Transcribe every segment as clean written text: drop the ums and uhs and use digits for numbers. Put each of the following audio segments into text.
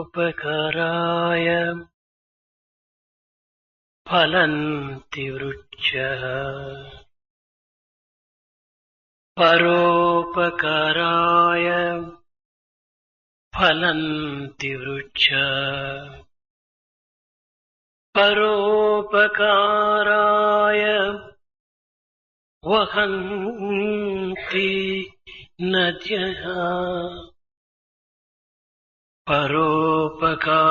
పరోపకారాయ ఫలంతి వృక్షః పరోపకారాయ ఫలంతి వృక్షః పరోపకారాయ వహంతి నద్యః పరోపకారాయ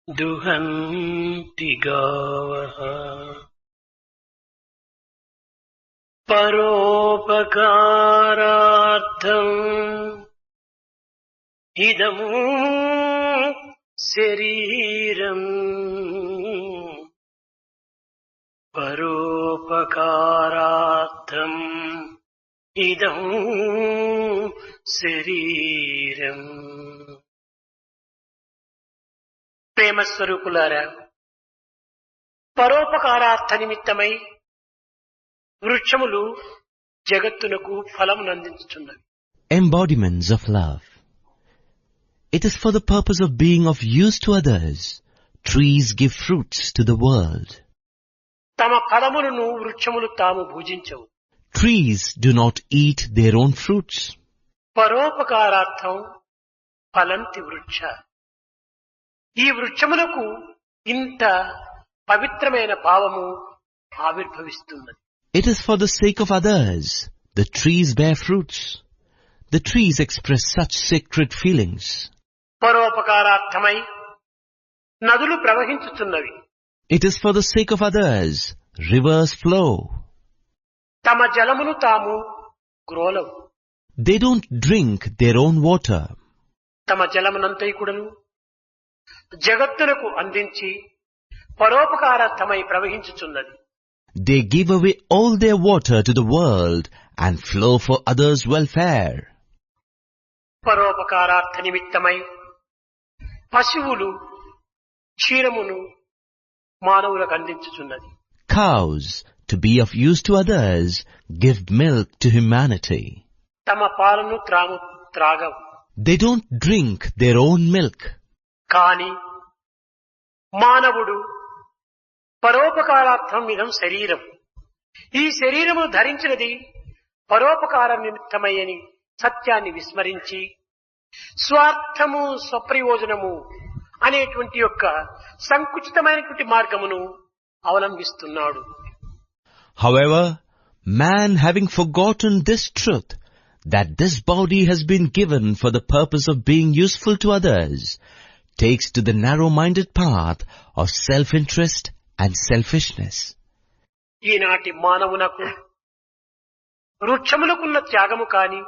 దుహంతి గావః పరోపకారార్థం ఇదం శరీరం పరోపకారార్థం ఇదం శరీరం. ప్రేమస్వరూపులారా, పరోపకారార్థ నిమిత్తమై వృక్షములు జగత్తునకు ఫలమును అందించుచున్నవి. Embodiments of love. It is for the purpose of being of use to others. Trees give fruits to the world. తమ ఫలములను వృక్షములు తాము భుజించవు. Trees do not eat their own fruits. పరోపకారార్థం ఫలంతి వృక్ష. ఈ వృక్షములకు ఇంత పవిత్రమైన భావము ఆవిర్భవిస్తున్నది. It is for the sake of others. The trees bear fruits. The trees express such sacred feelings. పరోపకారార్థమై నదులు ప్రవహించుచున్నవి. It is for the sake of others. Rivers flow. తమ జలమును తాము గ్రోలవు. They don't drink their own water. తమ జలమునంతైకుడను జగత్తునకు అందించి పరోపకారార్థమై ప్రవహించుచున్నది. They give away all their water to the world and flow for others' welfare. పరోపకారార్థ నిమిత్తమై పశువులు క్షీరమును మానవులకు అందించుచున్నది. Cows, to be of use to others, give milk to humanity. తమ పాలను త్రాగవు. They don't drink their own milk. కాని మానవుడు పరోపకారార్థం ఇదం శరీరం. ఈ శరీరము ధరించినది పరోపకార నిమిత్తమయ్యని సత్యాన్ని విస్మరించి స్వార్థము స్వప్రయోజనము అనేటువంటి యొక్క సంకుచితమైనటువంటి మార్గమును అవలంబిస్తున్నాడు. However, man, having forgotten this truth, that this body has been given for the purpose of being useful to others, takes to the narrow-minded path of self-interest and selfishness. ఈనాటి మానవునకు వృక్షములకున్న త్యాగము కాని,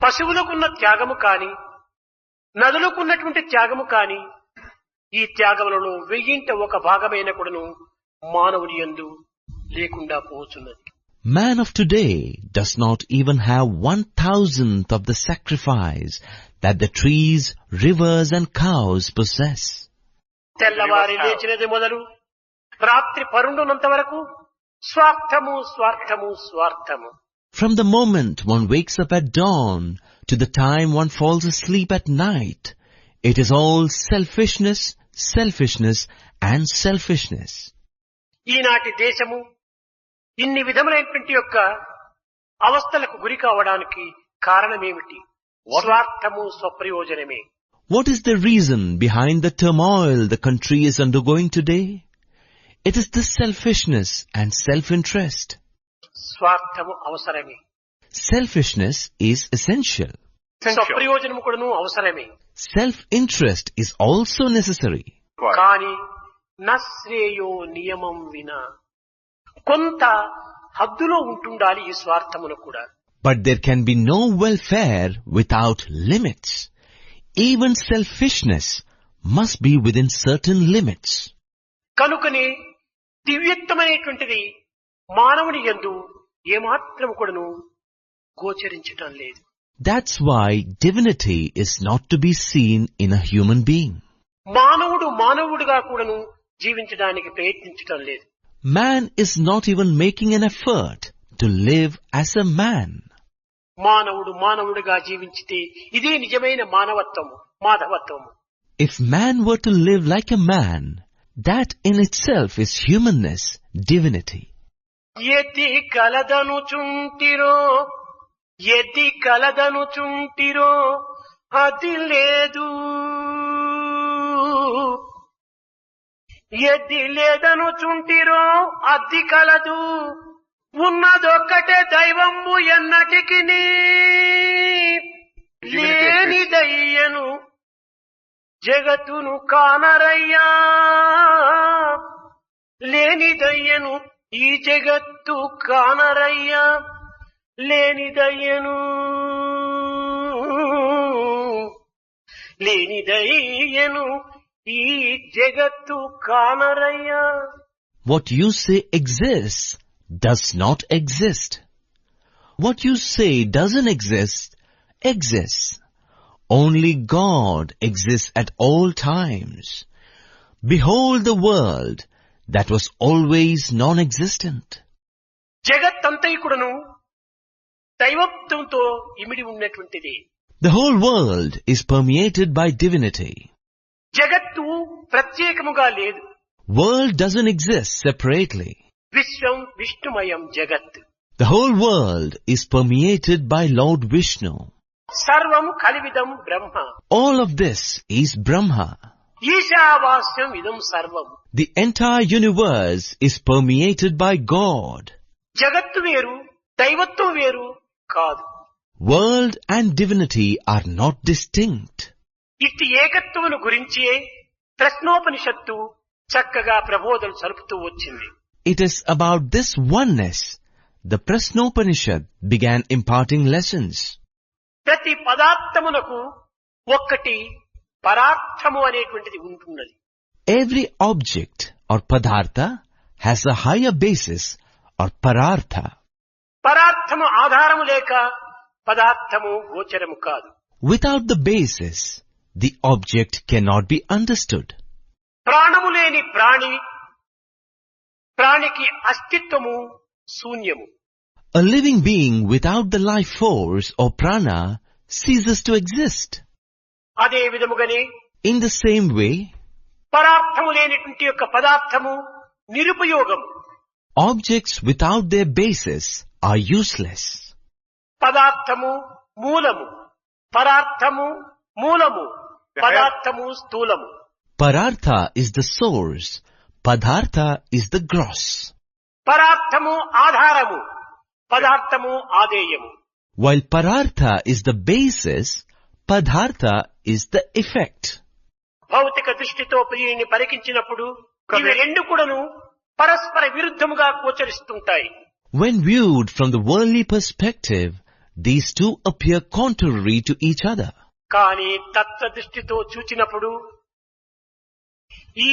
పశువులకున్న త్యాగము కాని, నదులకున్నటువంటి త్యాగము కాని, ఈ త్యాగములలో 1/1000 భాగమైన కూడాను మానవుని యందు లేకుండా పోచున్నది. Man of today does not even have 1/1000th of the sacrifice that the trees, rivers and cows possess. తెల్లవారి లేచినది మొదలు రాత్రి పరుండునంత వరకు స్వార్థము స్వార్థము స్వార్థము. From the moment one wakes up at dawn to the time one falls asleep at night, it is all selfishness, selfishness and selfishness. ఈనాటి దేశము ఇన్ని విధములైనటువంటి యొక్క అవస్థలకు గురి కావడానికి కారణమేమిటి? స్వార్థము స్వప్రయోజనమే. What is the reason behind the turmoil the country is undergoing today? It is this selfishness and self-interest. స్వార్థము అవసరమే. Selfishness is essential. స్వప్రయోజనము కూడాను అవసరమే. Self-interest is also necessary. కానీ నశ్రేయో నియమం వినా, కొంత హద్దులో ఉంటుండాలి ఈ స్వార్థమును కూడా. But there can be no welfare without limits. Even selfishness must be within certain limits. కనుకనే దివ్యత్వమైనటువంటిది మానవుని యందు ఏమాత్రం కూడాను గోచరించటం లేదు. That's why divinity is not to be seen in a human being. మానవుడు మానవుడిగా కూడాను జీవించడానికి ప్రయత్నించటం లేదు. Man is not even making an effort to live as a man. మానవుడు మానవుడిగా జీవించితే ఇదే నిజమైన మానవత్వము, మాధవత్వము. If man were to live like a man, that in itself is humanness, divinity. ఎతి కలదనుచుంటిరో, ఎతి కలదనుచుంటిరో అది లేదు, ఎది లేదనుచుంటిరో అది కలదు, ఉన్నదొక్కటే దైవంబు ఎన్నటికి లేనిదయ్యను జగత్తును కానరయ్యా, లేనిదయ్యను ఈ జగత్తు కానరయ్యా, లేనిదయ్యను లేనిదయ్యను ఈ జగత్తు కానరయ్యా. What you say exists does not exist. What you say doesn't exist, exists. Only God exists at all times. Behold the world that was always non-existent. జగత్తంతైకుడను దైవత్వంతో ఇమిడి ఉన్నటువంటిది. The whole world is permeated by divinity. జగత్తు ప్రత్యేకముగా లేదు. World doesn't exist separately. విశ్వం విష్ణుమయం జగత్. The whole world is permeated by Lord Vishnu. సర్వం కలివిదం బ్రహ్మ. All of this is Brahma. ఈశావాస్యం ఇదం సర్వం. The entire universe is permeated by God. జగత్తు వేరు, దైవత్వం వేరు కాదు. World and divinity are not distinct. ఇట్టి ఏకత్వమును గురించి ప్రశ్నోపనిషత్తు చక్కగా ప్రబోధన సలుపుతూ వచ్చింది. It is about this oneness the Prasnopanishad began imparting lessons. ప్రతి పదార్థమునకు ఒక్కటి పరార్థము అనేటువంటిది ఉంటున్నది. Every object or padartha has a higher basis or parartha. పరార్థము ఆధారము లేక పదార్థము గోచరము కాదు. Without the basis, the object cannot be understood. ప్రాణము లేని ప్రాణి, ప్రాణికి అస్తిత్వము శూన్యము. A living being without the life force or prana ceases to exist. అదే విధముగానే In the same way, పరార్థము లేనిటువంటి యొక్క పదార్థము నిరుపయోగము. objects without their basis are useless. పదార్థము మూలము, పరార్థము మూలము, పదార్థము స్థూలము. Parartha is the source, padartha is the gross. పరార్థము ఆధారము, పదార్థము ఆదేయము. While parartha is the basis, padartha is the effect. భౌతిక దృష్టితో ప్రియుని పరికించినప్పుడు ఇవి రెండు కూడాను పరస్పర విరుద్ధముగా గోచరిస్తుంటాయి. When viewed from the worldly perspective, these two appear contrary to each other. కానీ తత్వ దృష్టితో చూచినప్పుడు ఈ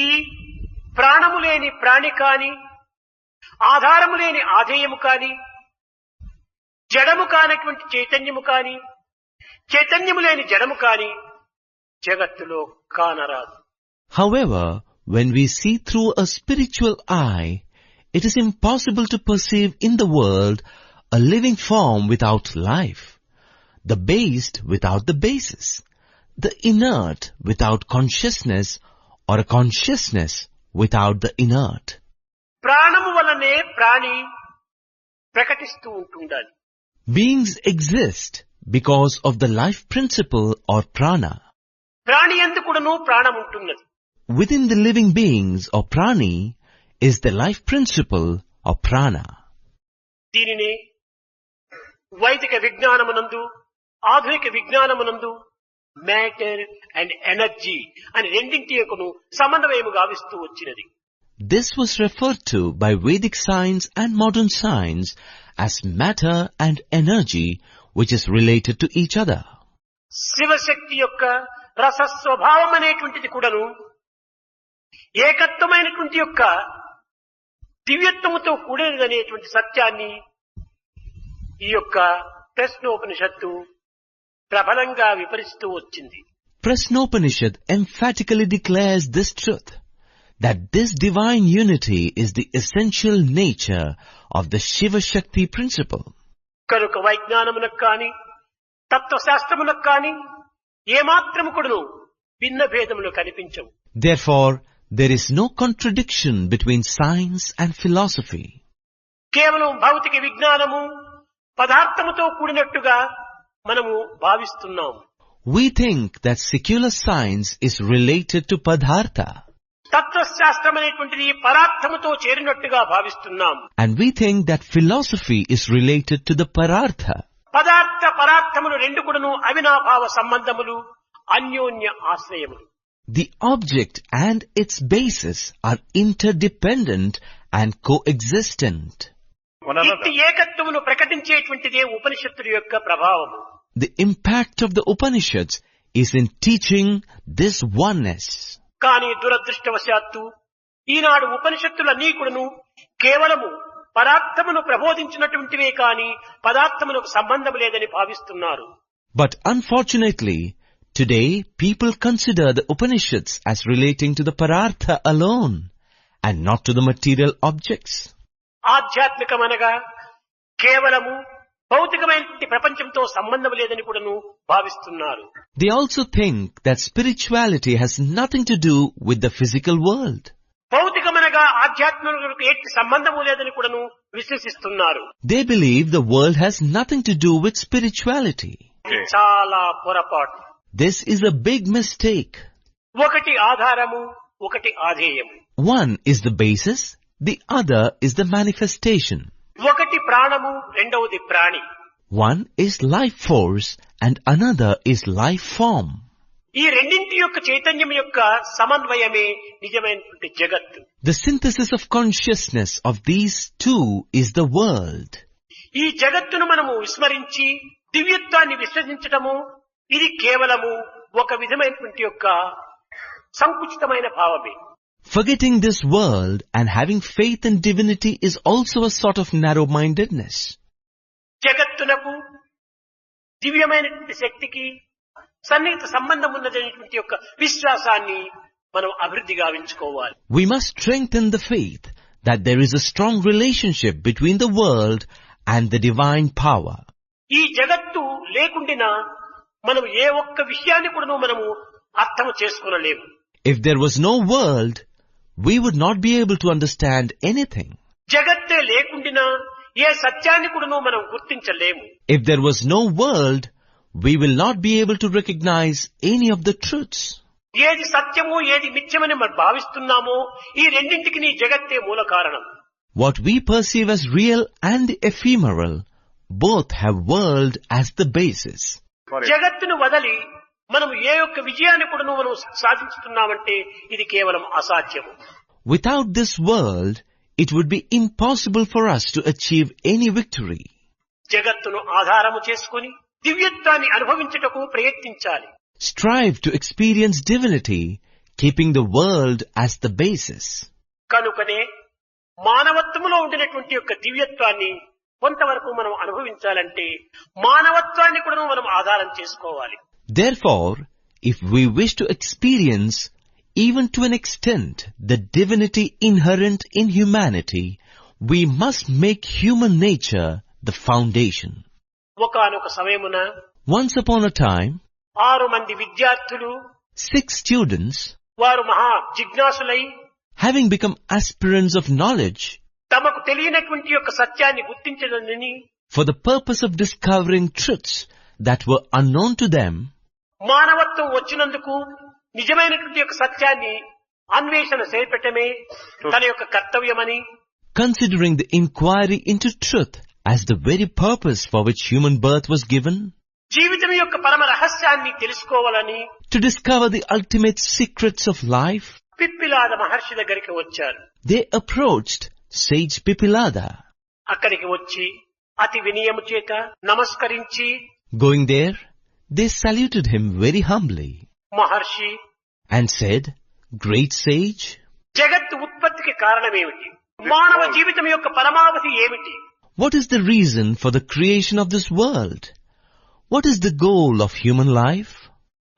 ప్రాణము లేని ప్రాణి కాని, ఆధారము లేని ఆధేయము కాని, జడము కానటువంటి చైతన్యము కాని, చైతన్యము లేని జడము కాని జగత్తులో కానరాదు. However, when we see through a spiritual eye, it is impossible to perceive in the world a living form without life, the based without the basis, the inert without consciousness, or a consciousness without the inert. ప్రాణము వలనే ప్రాణి ప్రకటిస్తూ ఉంటుండాలి. Beings exist because of the life principle or prana. ప్రాణి ఎందుకును ప్రాణం ఉంటున్నది. Within the living beings or prani is the life principle or prana. దీనినే వైదిక విజ్ఞానమునందు, ఆధునిక విజ్ఞానమునందు మ్యాటర్ అండ్ ఎనర్జీ అని రెండింటి యొక్కను సమన్వయము గావిస్తూ వచ్చినది. This was referred to by Vedic science and modern science as matter and energy, which is related to each other. Shivashakti యొక్క రసస్వభావం అనేటువంటిది కూడాను ఏకత్వమైనటువంటి యొక్క దివ్యత్వముతో కూడినదనేటువంటి సత్యాన్ని ఈ యొక్క ప్రశ్నోపనిషత్తు ప్రబలంగా వివరిస్తూ వచ్చింది. Prasnopanishad emphatically declares this truth, that this divine unity is the essential nature of the Shiva Shakti principle. కనుక వైజ్ఞానములకు కాని తత్వశాస్త్రములకు కాని ఏమాత్రము కూడాను భిన్న భేదములు కనిపించవు. Therefore, there is no contradiction between science and philosophy. కేవలం భౌతిక విజ్ఞానము పదార్థముతో కూడినట్టుగా మనము భావిస్తున్నాం. We think that secular science is related to Padartha. తత్వశాస్త్రం అనేటువంటిది పదార్థముతో చేరినట్టుగా భావిస్తున్నాం. And we think that philosophy is related to the Parartha. పదార్థములు రెండు కూడాను అవినాభావ సంబంధములు, అన్యోన్య ఆశ్రయములు. The object and its basis are interdependent and coexistent. ఇట్టి ఏకత్వమును ప్రకటించేటువంటిదే ఉపనిషత్తుల యొక్క ప్రభావము. The impact of the Upanishads is in teaching this oneness. కానీ దురదృష్టవశాత్తు ఈనాడు ఉపనిషత్తులన్నీ కూడాను కేవలము పదార్థమును ప్రబోధించినటువంటివే కాని పదార్థమునకు సంబంధం లేదని భావిస్తున్నారు. But unfortunately, today people consider the Upanishads as relating to the Parartha alone and not to the material objects. ఆధ్యాత్మికమనగా కేవలము భౌతికమైన ప్రపంచంతో సంబంధం లేదని కూడాను భావిస్తున్నారు. They also think that spirituality has nothing to do with the physical world. భౌతికమనగా ఆధ్యాత్మికకు ఎట్టి సంబంధము లేదని కూడాను విశ్వసిస్తున్నారు. They believe the world has nothing to do with spirituality. ఇది చాలా పొరపాటు. This is a big mistake. ఒకటి ఆధారము, ఒకటి ఆధేయము. One is the basis, the other is the manifestation. ఒకటి ప్రాణము, రెండవది ప్రాణి. One is life force and another is life form. ఈ రెండింటి యొక్క చైతన్యం యొక్క సమన్వయమే నిజమైనటువంటి జగత్తు. The synthesis of consciousness of these two is the world. ఈ జగత్తును మనము విస్మరించి దివ్యత్వాన్ని విశ్వసించటము ఇది కేవలము ఒక విధమైనటువంటి యొక్క సంకుచితమైన భావమే. Forgetting this world and having faith in divinity is also a sort of narrow-mindedness. జగత్తునకు దివ్యమైనటువంటి శక్తికి సన్నిహిత సంబంధం ఉన్నటువంటి యొక్క విశ్వాసాన్ని మనం అభివృద్ధి గావించుకోవాలి. We must strengthen the faith that there is a strong relationship between the world and the divine power. ఈ జగత్తు లేకుండినా మనం ఏ ఒక్క విషయాన్ని కూడా మనము అర్థం చేసుకోలేము. If there was no world, we would not be able to understand anything. జగత్తే లేకుండినా ఏ సత్యాన్ని కూడా మనం గుర్తించలేము. If there was no world, we will not be able to recognize any of the truths. ఏది సత్యమో ఏది మిథ్యమని మనం భావిస్తున్నామో ఈ రెండింటికి జగత్తే మూల కారణం. What we perceive as real and ephemeral both have world as the basis. జగత్తును వదలి మనం ఏ ఒక్క విజయాన్ని కూడా మనం సాధించుతున్నామంటే ఇది కేవలం అసాధ్యము. Without this world, it would be impossible for us to achieve any victory. జగత్తును ఆధారము చేసుకొని దివ్యత్వాన్ని అనుభవించుటకు ప్రయత్నించాలి. Strive to experience divinity, keeping the world as the basis. కనుకనే మానవత్వములో ఉండినటువంటి యొక్క దివ్యత్వాన్ని కొంతవరకు మనం అనుభవించాలంటే మానవత్వాన్ని కూడా మనం ఆధారం చేసుకోవాలి. Therefore, if we wish to experience, even to an extent, the divinity inherent in humanity, we must make human nature the foundation. ఒకానొక సమయమున Once upon a time, 6 మంది విద్యార్థులు 6 students, వారు మహా జిజ్ఞాసులై having become aspirants of knowledge, తమకు తెలియనటువంటి యొక్క సత్యాన్ని గుర్తించడాన్ని for the purpose of discovering truths that were unknown to them, మానవత్వం వచ్చినందుకు నిజమైనటువంటి యొక్క సత్యాన్ని అన్వేషణ చేపట్టమే తన యొక్క కర్తవ్యమని, considering the inquiry into truth as the very purpose for which human birth was given, జీవితం యొక్క పరమ రహస్యాన్ని తెలుసుకోవాలని to discover the ultimate secrets of life, పిప్పిలాద మహర్షి దగ్గరికి వచ్చారు. they approached sage Pipilada. అక్కడికి వచ్చి అతి వినయము చేత నమస్కరించి, Going there, they saluted him very humbly Maharshi and said, "Great sage, జగత్తు ఉత్పత్తికి కారణమేమిటి? మానవ జీవితం యొక్క పరమావధి ఏమిటి? what is the reason for the creation of this world? What is the goal of human life?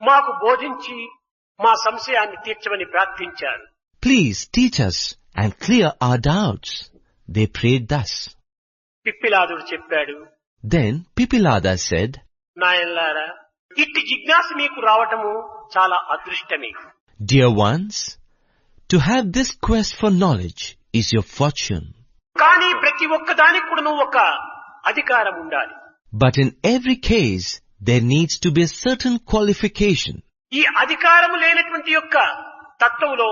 మాకు బోధించి మా సంశయాన్ని తీర్చమని ప్రార్థించారు. Please teach us and clear our doubts." They prayed thus. పిప్పిలాదుడు చెప్పాడు, Then Pipilada said, నాయనలారా, ఇట్టి జిజ్ఞాస మీకు రావటము చాలా అదృష్టమే. Dear ones, to have this quest for knowledge is your fortune. కానీ ప్రతి ఒక్క దానికి కూడా ఒక అధికారం ఉండాలి. But in every case, there needs to be a certain qualification. ఈ అధికారము లేనటువంటి యొక్క తత్వంలో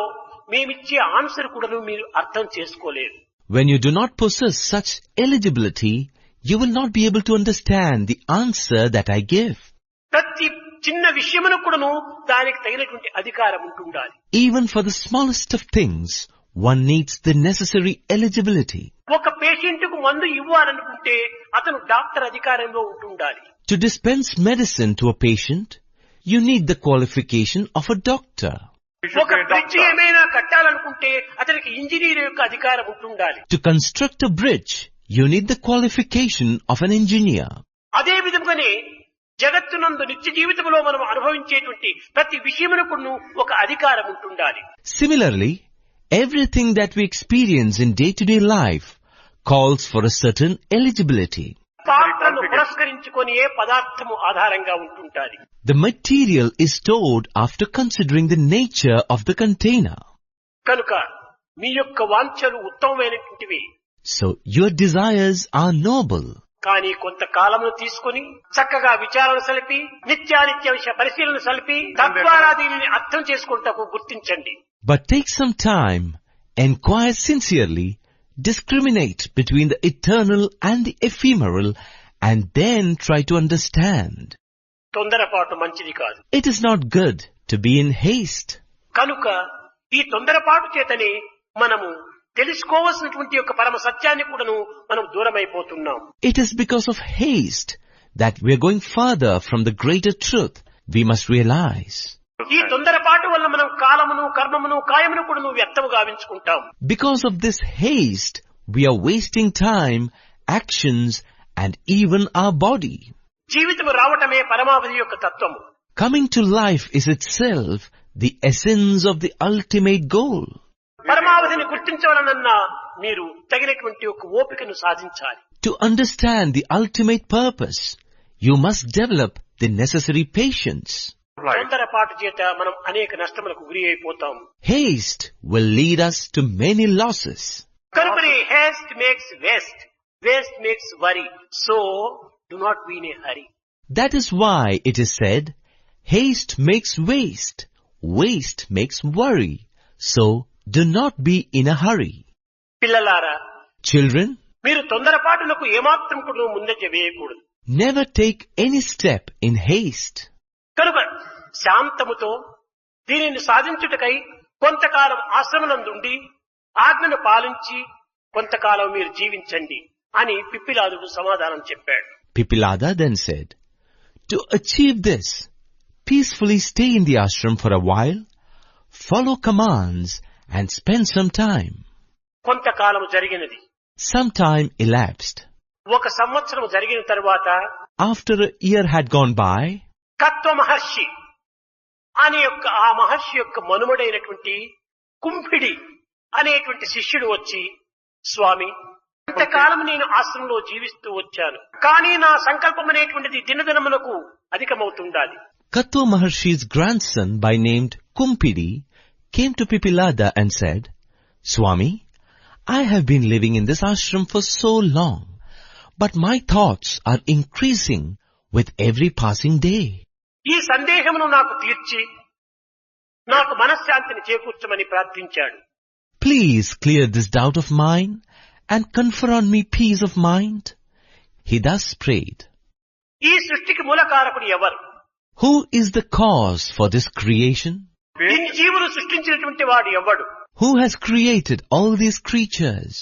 మేమిచ్చే ఆన్సర్ కూడా మీరు అర్థం చేసుకోలేరు. When you do not possess such eligibility, you will not be able to understand the answer that I give. ప్రతి చిన్న విషయమును కూడాను దానికి తగినటువంటి అధికారం ఉంటుండాలి. Even for the smallest of things, one needs the necessary eligibility. ఒక పేషెంట్ కు మందు ఇవ్వాలనుకుంటే అతను డాక్టర్ అధికారంలో ఉంటుండాలి. To dispense medicine to a patient, you need the qualification of a doctor. ఒక బ్రిడ్జ్ ఏమైనా కట్టాలనుకుంటే అతనికి ఇంజనీర్ యొక్క అధికారం ఉంటుండాలి. To construct a bridge, you need the qualification of an engineer. అదే విధంగానే జగత్తునందు నిత్య జీవితంలో మనం అనుభవించేటువంటి ప్రతి విషయమునకు ఒక అధికారం ఉంటుండాలి. Similarly, everything that we experience in day-to-day life calls for a certain eligibility. పాత్రను పురస్కరించుకొని ఏ పదార్థము ఆధారంగా ఉంటుంటాది. The material is stored after considering the nature of the container. కనుక మీ యొక్క వాంఛలు ఉత్తమమైనటువంటివి. So your desires are noble. కానీ కొంతకాలమును తీసుకొని చక్కగా విచారణ సలిపి నిత్యానిత్య విషయ పరిశీలన సలిపి తద్వారా దీనిని అర్థం చేసుకుంటకు గుర్తించండి. But take some time, inquire sincerely, discriminate between the eternal and the ephemeral, and then try to understand. తొందరపాటు మంచిది కాదు. It is not good to be in haste. కనుక ఈ తొందరపాటు చేతనే మనము తెలుసుకోవాల్సినటువంటి యొక్క పరమ సత్యాన్ని కూడాను మనం దూరమైపోతున్నాం. It is because of haste that we are going further from the greater truth. We must realize. ఈ తొందరపాటు వల్ల మనం కాలమును కర్మమును కాయమును కూడాను వ్యర్థము గావించుకుంటాం. Because of this haste, we are wasting time, actions, and even our body. జీవితము రావటమే పరమావధి యొక్క తత్వము. Coming to life is itself the essence of the ultimate goal. పరమావధిని గుర్తించవాలనన్నా మీరు తగినటువంటి ఒక ఓపికను సాధించాలి. To understand the ultimate purpose, you must develop the necessary patience. తొందరపాటు చేత మనం అనేక నష్టములకు గురి అయిపోతాం. Haste will lead us to many losses. కనుకనే haste makes waste, waste makes worry. So do not be in a hurry. That is why it is said, haste makes waste, waste makes worry. So do not be in a hurry. పిల్లలారా, Children, మీరు తొందరపాటులకు ఏమాత్రం కూడా ముందంజ వేయకూడదు. never take any step in haste. కనుక శాంతముతో దీనిని సాధించుటకై కొంతకాలం ఆశ్రమనందుండి ఆజ్ఞను పాలించి కొంతకాలం మీరు జీవించండి అని పిప్పిలాదుడు సమాధానం చెప్పాడు. Pipilada then said, to achieve this, peacefully stay in the ashram for a while, follow commands, and spend some time. కొంతకాలం జరిగినది. Some time elapsed. ఒక సంవత్సరం జరిగిన తరువాత After a year had gone by, కత్వ మహర్షి అనే యొక్క ఆ మహర్షి యొక్క మనుమడైనటువంటి కుంభిడి అనేటువంటి శిష్యుడు వచ్చి, స్వామి, ఇంతకాలం నేను ఆశ్రమంలో జీవిస్తూ వచ్చాను, కానీ నా సంకల్పం అనేటువంటిది దినదినమునకు అధికమవుతుండాలి. Katwa Maharshi's grandson by named Kumpidi came to Pipilada and said, Swami, I have been living in this ashram for so long, but my thoughts are increasing with every passing day. ఈ సందేహమును నాకు తీర్చి నాకు మనశ్శాంతిని చేకూర్చమని ప్రార్థించాడు. Please clear this doubt of mine and confer on me peace of mind. He thus prayed. ఈ సృష్టికి మూలకారకుడు ఎవరు? Who is the cause for this creation? ఇన్ని జీవులు సృష్టించినటువంటి వాడు ఎవడు? Who has created all these creatures?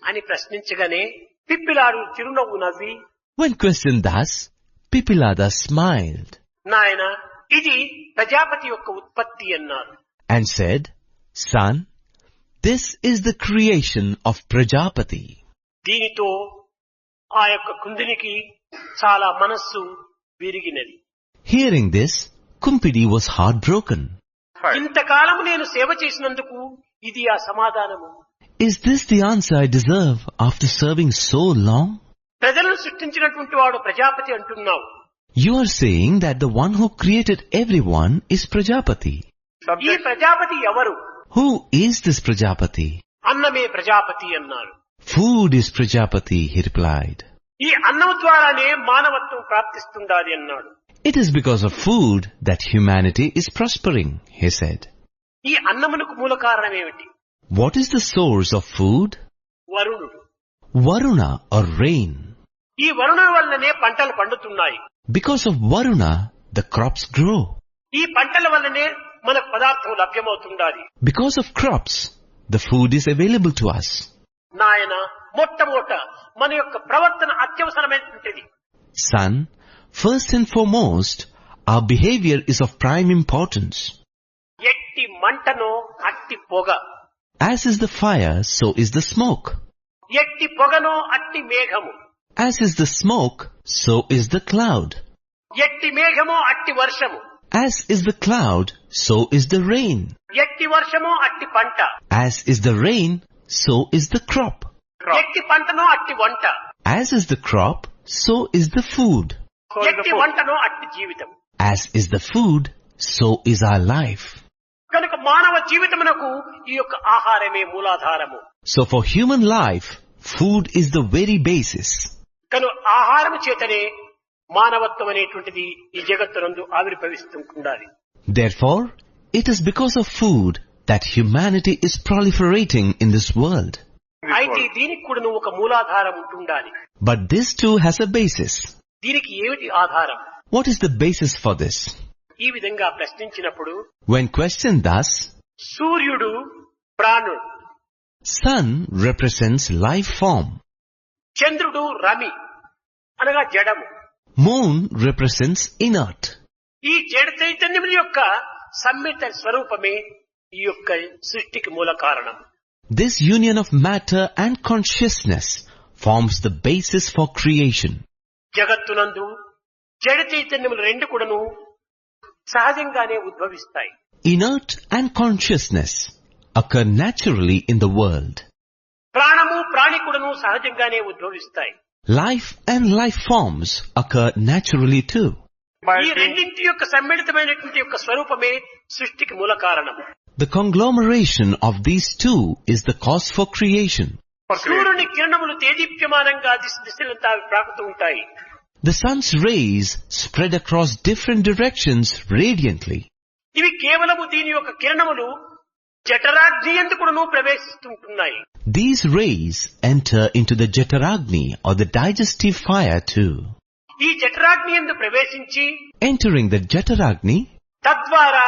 అని ప్రశ్నించగానే పిప్పిలాడు చిరునవ్వు నవ్వి, When questioned thus, Pipilada smiled నాయన, ఇది ప్రజాపతి యొక్క ఉత్పత్తి అన్నారు. and said, Son, this is the creation of Prajapati. దీనితో ఆ యొక్క కుందినికి చాలా మనస్సు విరిగినది. Hearing this, Kumpidi was heartbroken. ఇంతకాలము నేను సేవ చేసినందుకు ఇది ఆ సమాధానము. Is this the answer I deserve after serving so long? ప్రజలను సృష్టించినటువంటి వాడు ప్రజాపతి అంటున్నావు. You are saying that the one who created everyone is Prajapati. ఈ ప్రజాపతి ఎవరు? Who is this Prajapati? అన్నమే ప్రజాపతి అన్నారు. Food is Prajapati, he replied. ఈ అన్నం ద్వారానే మానవత్వం ప్రాప్తిస్తుండాలి అన్నాడు. It is because of food that humanity is prospering, he said. ఈ అన్నమునకు మూల కారణం ఏమిటి? What is the source of food? వరుణుడు. Varuna or rain. ఈ వరుణుడి వల్లనే పంటలు పండుతున్నాయి. Because of Varuna, the crops grow. ఈ పంటల వల్లనే మనకు పదార్థం లభ్యమవుతుండాలి. Because of crops, the food is available to us. నాయన, మొట్టమొదట మన యొక్క ప్రవర్తన అత్యవసరమైనటువంటిది. Son, first and foremost, our behavior is of prime importance. ఎట్టి మంటనో అట్టి పొగ. As is the fire, so is the smoke. ఎట్టి పొగనో అట్టి మేఘము. As is the smoke, so is the cloud. ఎట్టి మేఘమో అట్టి వర్షము. As is the cloud, so is the rain. ఎట్టి వర్షమో అట్టి పంట. As is the rain, so is the crop. ఎట్టి పంటనో అట్టి వంట. As is the crop, so is the food. ఎట్టి వంటనో అట్టి జీవితం. As is the food, so is our life. కనుక మానవ జీవితమునకు ఈ యొక్క ఆహారమే మూలాధారము. So for human life, food is the very basis. కను ఆహారము చేతనే మానవత్వం అనేటువంటిది ఈ జగత్తునందు ఆవిర్భవిస్తుండాలి. Therefore, it is because of food that humanity is proliferating in this world. అయితే దీనికి కూడా నువ్వు ఒక మూలాధారం ఉంటుండాలి. But this too has a basis. దీనికి ఏమిటి ఆధారం? What is the basis for this? ఈ విధంగా ప్రశ్నించినప్పుడు When questioned thus, సూర్యుడు ప్రాణుడు, sun represents life form. చంద్రుడు రమి అనగా జడము, Moon represents inert. ఈ జడ చైతన్యముల యొక్క సమ్మిత స్వరూపమే ఈ యొక్క సృష్టికి మూల కారణం. This union of matter and consciousness forms the basis for creation. జగత్తునందు జడ చైతన్యములు రెండు కూడాను సహజంగానే ఉద్భవిస్తాయి. Inert and consciousness occur naturally in the world. ప్రాణము ప్రాణి కూడాను సహజంగానే ఉద్భవిస్తాయి. Life and life forms occur naturally too. ఈ రెండింటి యొక్క సమ్మిళితమైనటువంటి యొక్క స్వరూపమే సృష్టికి మూల కారణం. The conglomeration of these two is the cause for creation. సూర్యుని కిరణములు తేజీప్యమానంగా దిశలంతా ప్రాకుతూ ఉంటాయి. The sun's rays spread across different directions radiantly. ఇవి కేవలము దీని యొక్క కిరణములు జఠరాగ్ని యందు కూడాను ప్రవేశిస్తుంటున్నాయి. These rays enter into the Jataragni or the digestive fire too. ఈ జఠరాగ్ని యందు ప్రవేశించి Entering the Jataragni, తద్వారా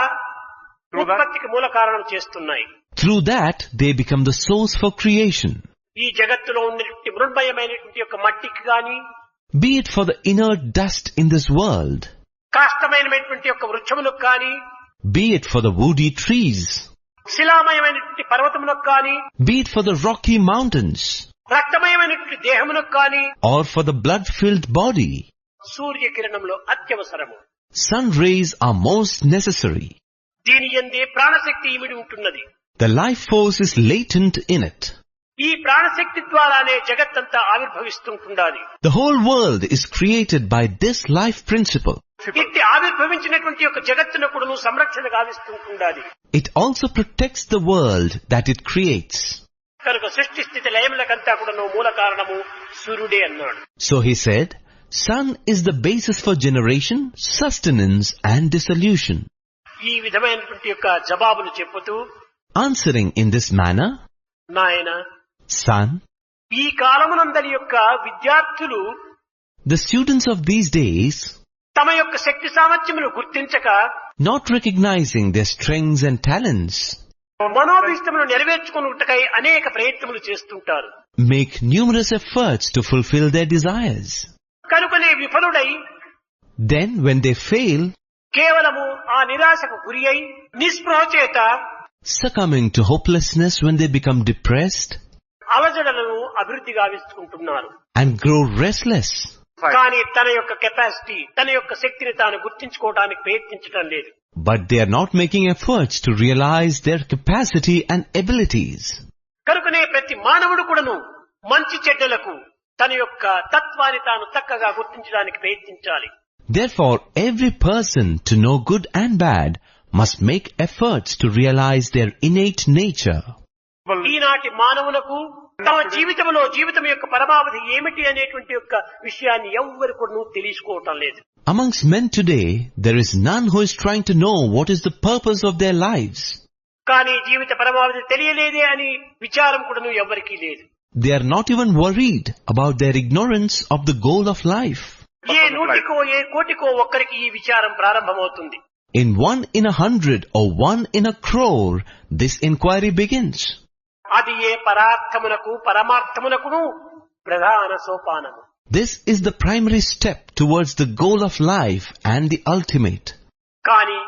ఉత్పత్తికి మూల కారణం చేస్తున్నాయి. through that they become the source for creation. ఈ జగత్తులో ఉన్నటువంటి మృణ్మయమైనటువంటి యొక్క మట్టికి గాని, Be it for the inert dust in this world, కాష్టమైనటువంటి యొక్క వృక్షములకు గాని, be it for the woody trees, శిలామయమైనటువంటి పర్వతములకు గాని, be it for the rocky mountains, రక్తమయమైనటువంటి దేహములకు గాని, or for the blood-filled body, సూర్యకిరణంలో అత్యవసరము. sun rays are most necessary. దీని యందే ప్రాణశక్తి ఇమిడి ఉంటున్నది. The life force is latent in it. ఈ ప్రాణశక్తి ద్వారానే జగత్తంతా ఆవిర్భవిస్తుంటుండాలి. The whole world is created by this life principle. ఇట్టి ఆవిర్భవించినటువంటి యొక్క జగత్తునకుడును సంరక్షణ గావిస్తుంటుండాలి. It also protects the world that it creates. కనుక సృష్టి స్థితి లయములకంతా కూడాను మూల కారణము సూర్యుడే అన్నాడు. So he said, sun is the basis for generation, sustenance and dissolution. ఈ విధమైనటువంటి యొక్క జవాబులు చెప్పుతూ, Answering in this manner, నాయన, son, ఈ కాలమునందలి యొక్క విద్యార్థులు the students of these days, తమ యొక్క శక్తి సామర్థ్యమును గుర్తించక, not recognizing their strengths and talents, మనోభీష్టమును నెరవేర్చుకున్నట్టుకై అనేక ప్రయత్నములు చేస్తుంటారు. make numerous efforts to fulfill their desires. కనుకనే విఫలుడై, Then when they fail, కేవలము ఆ నిరాశకు గురి అయి నిస్పృహ చేత succumbing to hopelessness when they become depressed అలజడలను అభివృద్ధి గావించుకుంటున్నారు. and grow restless. కానీ తన యొక్క కెపాసిటీ, తన యొక్క శక్తిని తాను గుర్తించుకోవడానికి ప్రయత్నించడం లేదు. But they are not making efforts to realize their capacity and abilities. కనుకనే ప్రతి మానవుడు కూడాను మంచి చెడ్డలకు తన యొక్క తత్వాన్ని తాను చక్కగా గుర్తించడానికి ప్రయత్నించాలి. Therefore, every person, to know good and bad, must make efforts to realize their innate nature. ఈనాటి మానవులకు తమ జీవితంలో జీవితం యొక్క పరమావధి ఏమిటి అనేటువంటి యొక్క విషయాన్ని ఎవ్వరు కూడా తెలుసుకోవటం లేదు. Amongst men today, there is none who is trying to know what is the purpose of their lives. కానీ జీవిత పరమావధి తెలియలేదే అని విచారం కూడా ఎవ్వరికీ లేదు. They are not even worried about their ignorance of the goal of life. ఏ నూటికో ఏ కోటికో ఒక్కరికి ఈ విచారం ప్రారంభమవుతుంది. In 1 in 100 or 1 in a crore, this inquiry begins. అది ఏ పరార్థమునకు పరమార్థమునకును ప్రధాన సోపానము. This is the primary step towards the goal of life and the ultimate. కానీ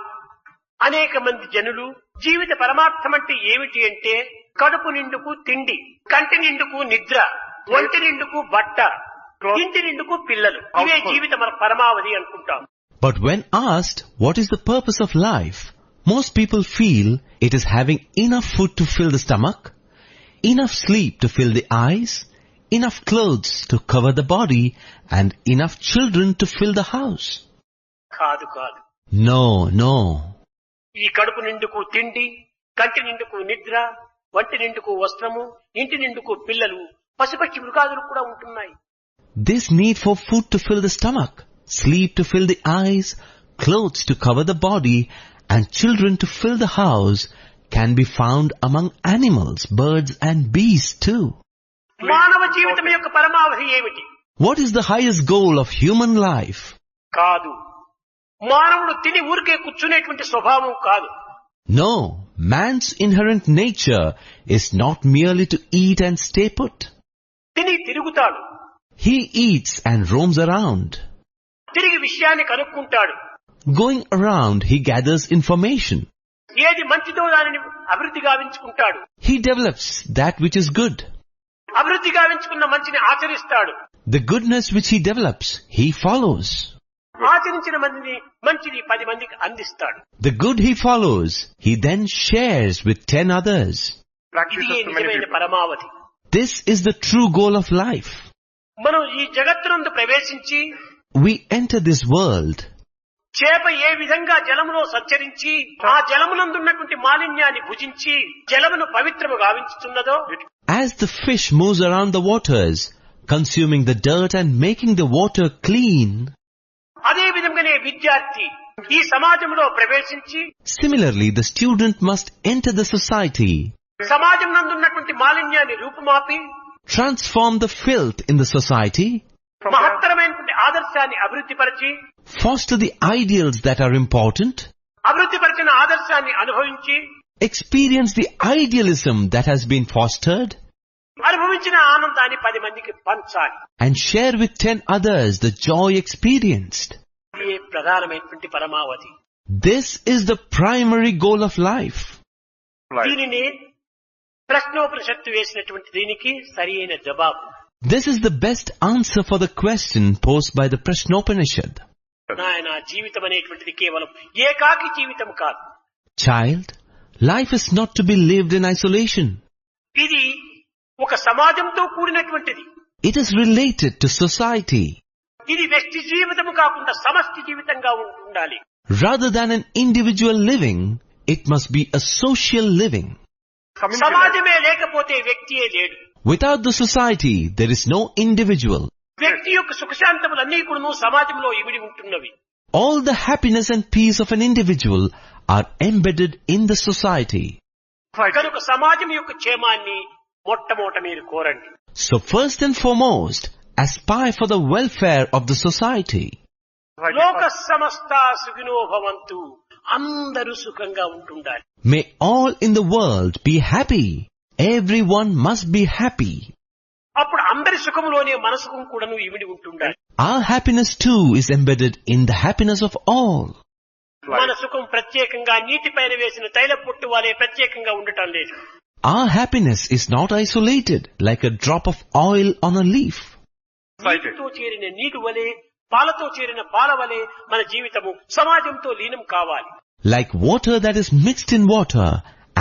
అనేక మంది జనులు జీవిత పరమార్థం అంటే ఏమిటి అంటే కడుపు నిండుకు తిండి, కంటి నిండుకు నిద్ర, ఒంటి నిండుకు బట్ట, ఇంటి నిండుకు పిల్లలు, ఇవే జీవిత పరమావధి అనుకుంటాం. But when asked what is the purpose of life, most people feel it is having enough food to fill the stomach, enough sleep to fill the eyes, enough clothes to cover the body, and enough children to fill the house. కాదు కాదు. No, no. ఈ కడుపు నిండుకు తిండి, కంటి నిండుకు నిద్ర, ఒంటి నిండుకు వస్త్రము, ఇంటి నిండుకు పిల్లలు, పశుపక్షి మృగాదులు కూడా ఉంటున్నాయి. This need for food to fill the stomach, sleep to fill the eyes, clothes to cover the body, and children to fill the house can be found among animals, birds and beasts too. మానవ జీవితం యొక్క పరమావధి ఏమిటి? What is the highest goal of human life? కాదు, మానవుడు తిని ఊరికే కూర్చునేటువంటి స్వభావం కాదు. No, man's inherent nature is not merely to eat and stay put. తిని తిరుగుతాడు. He eats and roams around. తిరిగి విషయాన్ని కనుక్కుంటాడు. Going around, he gathers information. ఏది మంచిదో దానిని అభివృద్ధి గావించుకుంటాడు. He develops that which is good. అభివృద్ధి గావించుకున్న మంచిని ఆచరిస్తాడు. The goodness which he develops, he follows. ఆచరించిన మంచిని 10 మందికి అందిస్తాడు. The good he follows, he then shares with 10 others. ఇది నిజమైన పరమావధి. This is the true goal of life. మనం ఈ జగత్తునందు ప్రవేశించి We enter this world. చేప ఏ విధంగా జలములో సంచరించి ఆ జలమునందున్నటువంటి మాలిన్యాన్ని భుజించి జలమును పవిత్రము గావించుతున్నదో, As the fish moves around the waters, consuming the dirt and making the water clean, అదే విధంగానే విద్యార్థి ఈ సమాజంలో ప్రవేశించి similarly the student must enter the society, సమాజం నందున్నటువంటి మాలిన్యాన్ని రూపుమాపి transform the filth in the society, మహత్తరమైనటువంటి ఆదర్శాన్ని అభివృద్ధిపరిచి foster the ideals that are important, అభివృద్ధిపరిచిన ఆదర్శాన్ని అనుభవించి experience the idealism that has been fostered, అనుభవించిన ఆనందాన్ని 10 మందికి పంచాలి. and share with 10 others the joy experienced. ఇదే ప్రధానమైనటువంటి పరమావధి. This is the primary goal of life. దీనిని ప్రశ్నోపనిషత్తు వేసినటువంటి దీనికి సరియైన జవాబు. This is the best answer for the question posed by the Prashnopanishad. నాయన, జీవితం అనేటువంటిది కేవలం ఏకాకి జీవితం కాదు. Child, life is not to be lived in isolation. ఇది ఒక సమాజంతో కూడినటువంటిది. It is related to society. ఇది వ్యక్తి జీవితము కాకుండా సమష్టి జీవితంగా ఉండాలి. Rather than an individual living, it must be a social living. సమాజమే లేకపోతే వ్యక్తియే లేడు. Without the society, there is no individual. వ్యక్తి యొక్క సుఖశాంతములన్నీ కూడా సమాజంలో ఇమిడి ఉంటున్నవి. All the happiness and peace of an individual are embedded in the society. కనుక సమాజం యొక్క క్షేమాన్ని మొట్టమొదట మీరు కోరండి. So first and foremost, aspire for the welfare of the society. లోక సమస్త సుఖినో భవంతు, అందరూ సుఖంగా ఉంటుండాలి. May all in the world be happy. Everyone must be happy. అప్పుడు అందరి సుఖములోనే మన సుఖం కూడాను ఇమిడి ఉంటుండాలి. Our happiness too is embedded in the happiness of all. మన సుఖం ప్రత్యేకంగా నీటిపైన వేసిన తైల పొట్టు వలె ప్రత్యేకంగా ఉండటం లేదు. Our happiness is not isolated like a drop of oil on a leaf. నీటితో చేరిన నీటి వలె, పాలతో చేరిన పాల వలె మన జీవితము సమాజంతో లీనం కావాలి. Like water that is mixed in water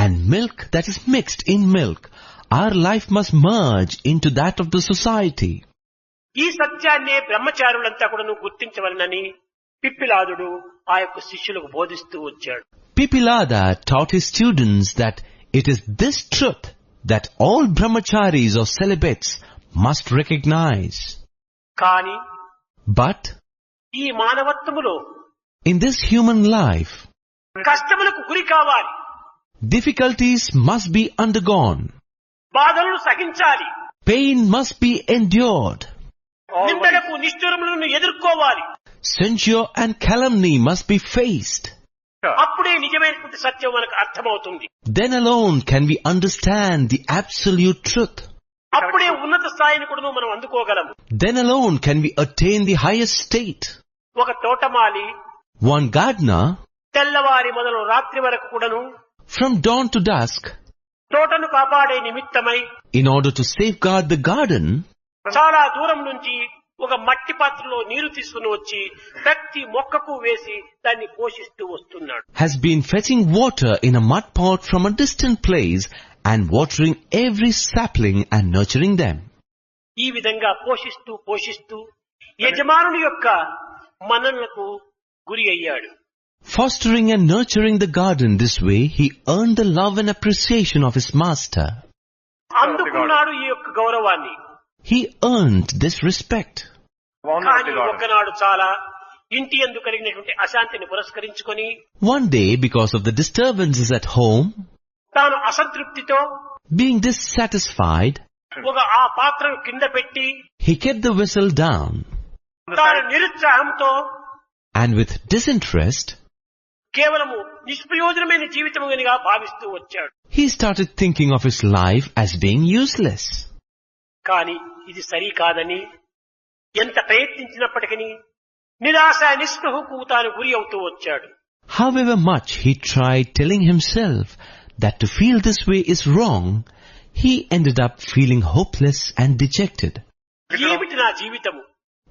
and milk that is mixed in milk, our life must merge into that of the society. ఈ సత్యాన్నే బ్రహ్మచారులంతా కూడా గుర్తించవలనని పిప్పిలాదుడు ఆ యొక్క శిష్యులకు బోధిస్తూ వచ్చాడు. Pipilada taught his students that it is this truth that all brahmacharis or celibates must recognize. కానీ But ఈ మానవత్వములో in this human life, కష్టములకు గురి కావాలి, difficulties must be undergone, బాధలను సహించాలి, pain must be endured, నిందలకు నిష్ఠురములను ఎదుర్కోవాలి. censure and calumny must be faced. అప్పుడే నిజమైనటువంటి సత్యం మనకు అర్థమవుతుంది. Then alone can we understand the absolute truth. అప్పుడే ఉన్నత స్థాయిని కూడా మనం అందుకోగలము. Then alone can we attain the highest state. ఒక తోటమాలి One gardener, తెల్లవారి మొదలు రాత్రి వరకు కూడాను from dawn to dusk, తోటను కాపాడే నిమిత్తమై in order to safeguard the garden, చాలా దూరం నుంచి ఒక మట్టి పాత్రలో నీరు తీసుకుని వచ్చి ప్రతి మొక్కకు వేసి దాన్ని పోషిస్తూ వస్తున్నాడు. has been fetching water in a mud pot from a distant place and watering every sapling and nurturing them. ఈ విధంగా పోషిస్తూ యజమానుని యొక్క మన్ననలకు గురి అయ్యాడు. Fostering and nurturing the garden this way, he earned the love and appreciation of his master. అందుకున్నాడు ఈ యొక్క గౌరవాన్ని. He earned this respect. కానీ ఒకనాడు చాలా ఇంటి యందు కలిగినటువంటి అశాంతిని పురస్కరించుకొని One day, because of the disturbances at home, తాను అసంతృప్తితో being dissatisfied, ఆ పాత్రను కింద పెట్టి he kept the vessel down, తాను నిరుత్సాహంతో and with disinterest, కేవలము నిష్ప్రయోజనమైన జీవితముగా భావిస్తూ వచ్చాడు. he started thinking of his life as being useless. కానీ ఇది సరి కాదని ఎంత ప్రయత్నించినప్పటికీ నిరాశ నిస్పృహకు తాను గురి అవుతూ వచ్చాడు. However much he tried telling himself that to feel this way is wrong, he ended up feeling hopeless and dejected. ఏమిటి నా జీవితము?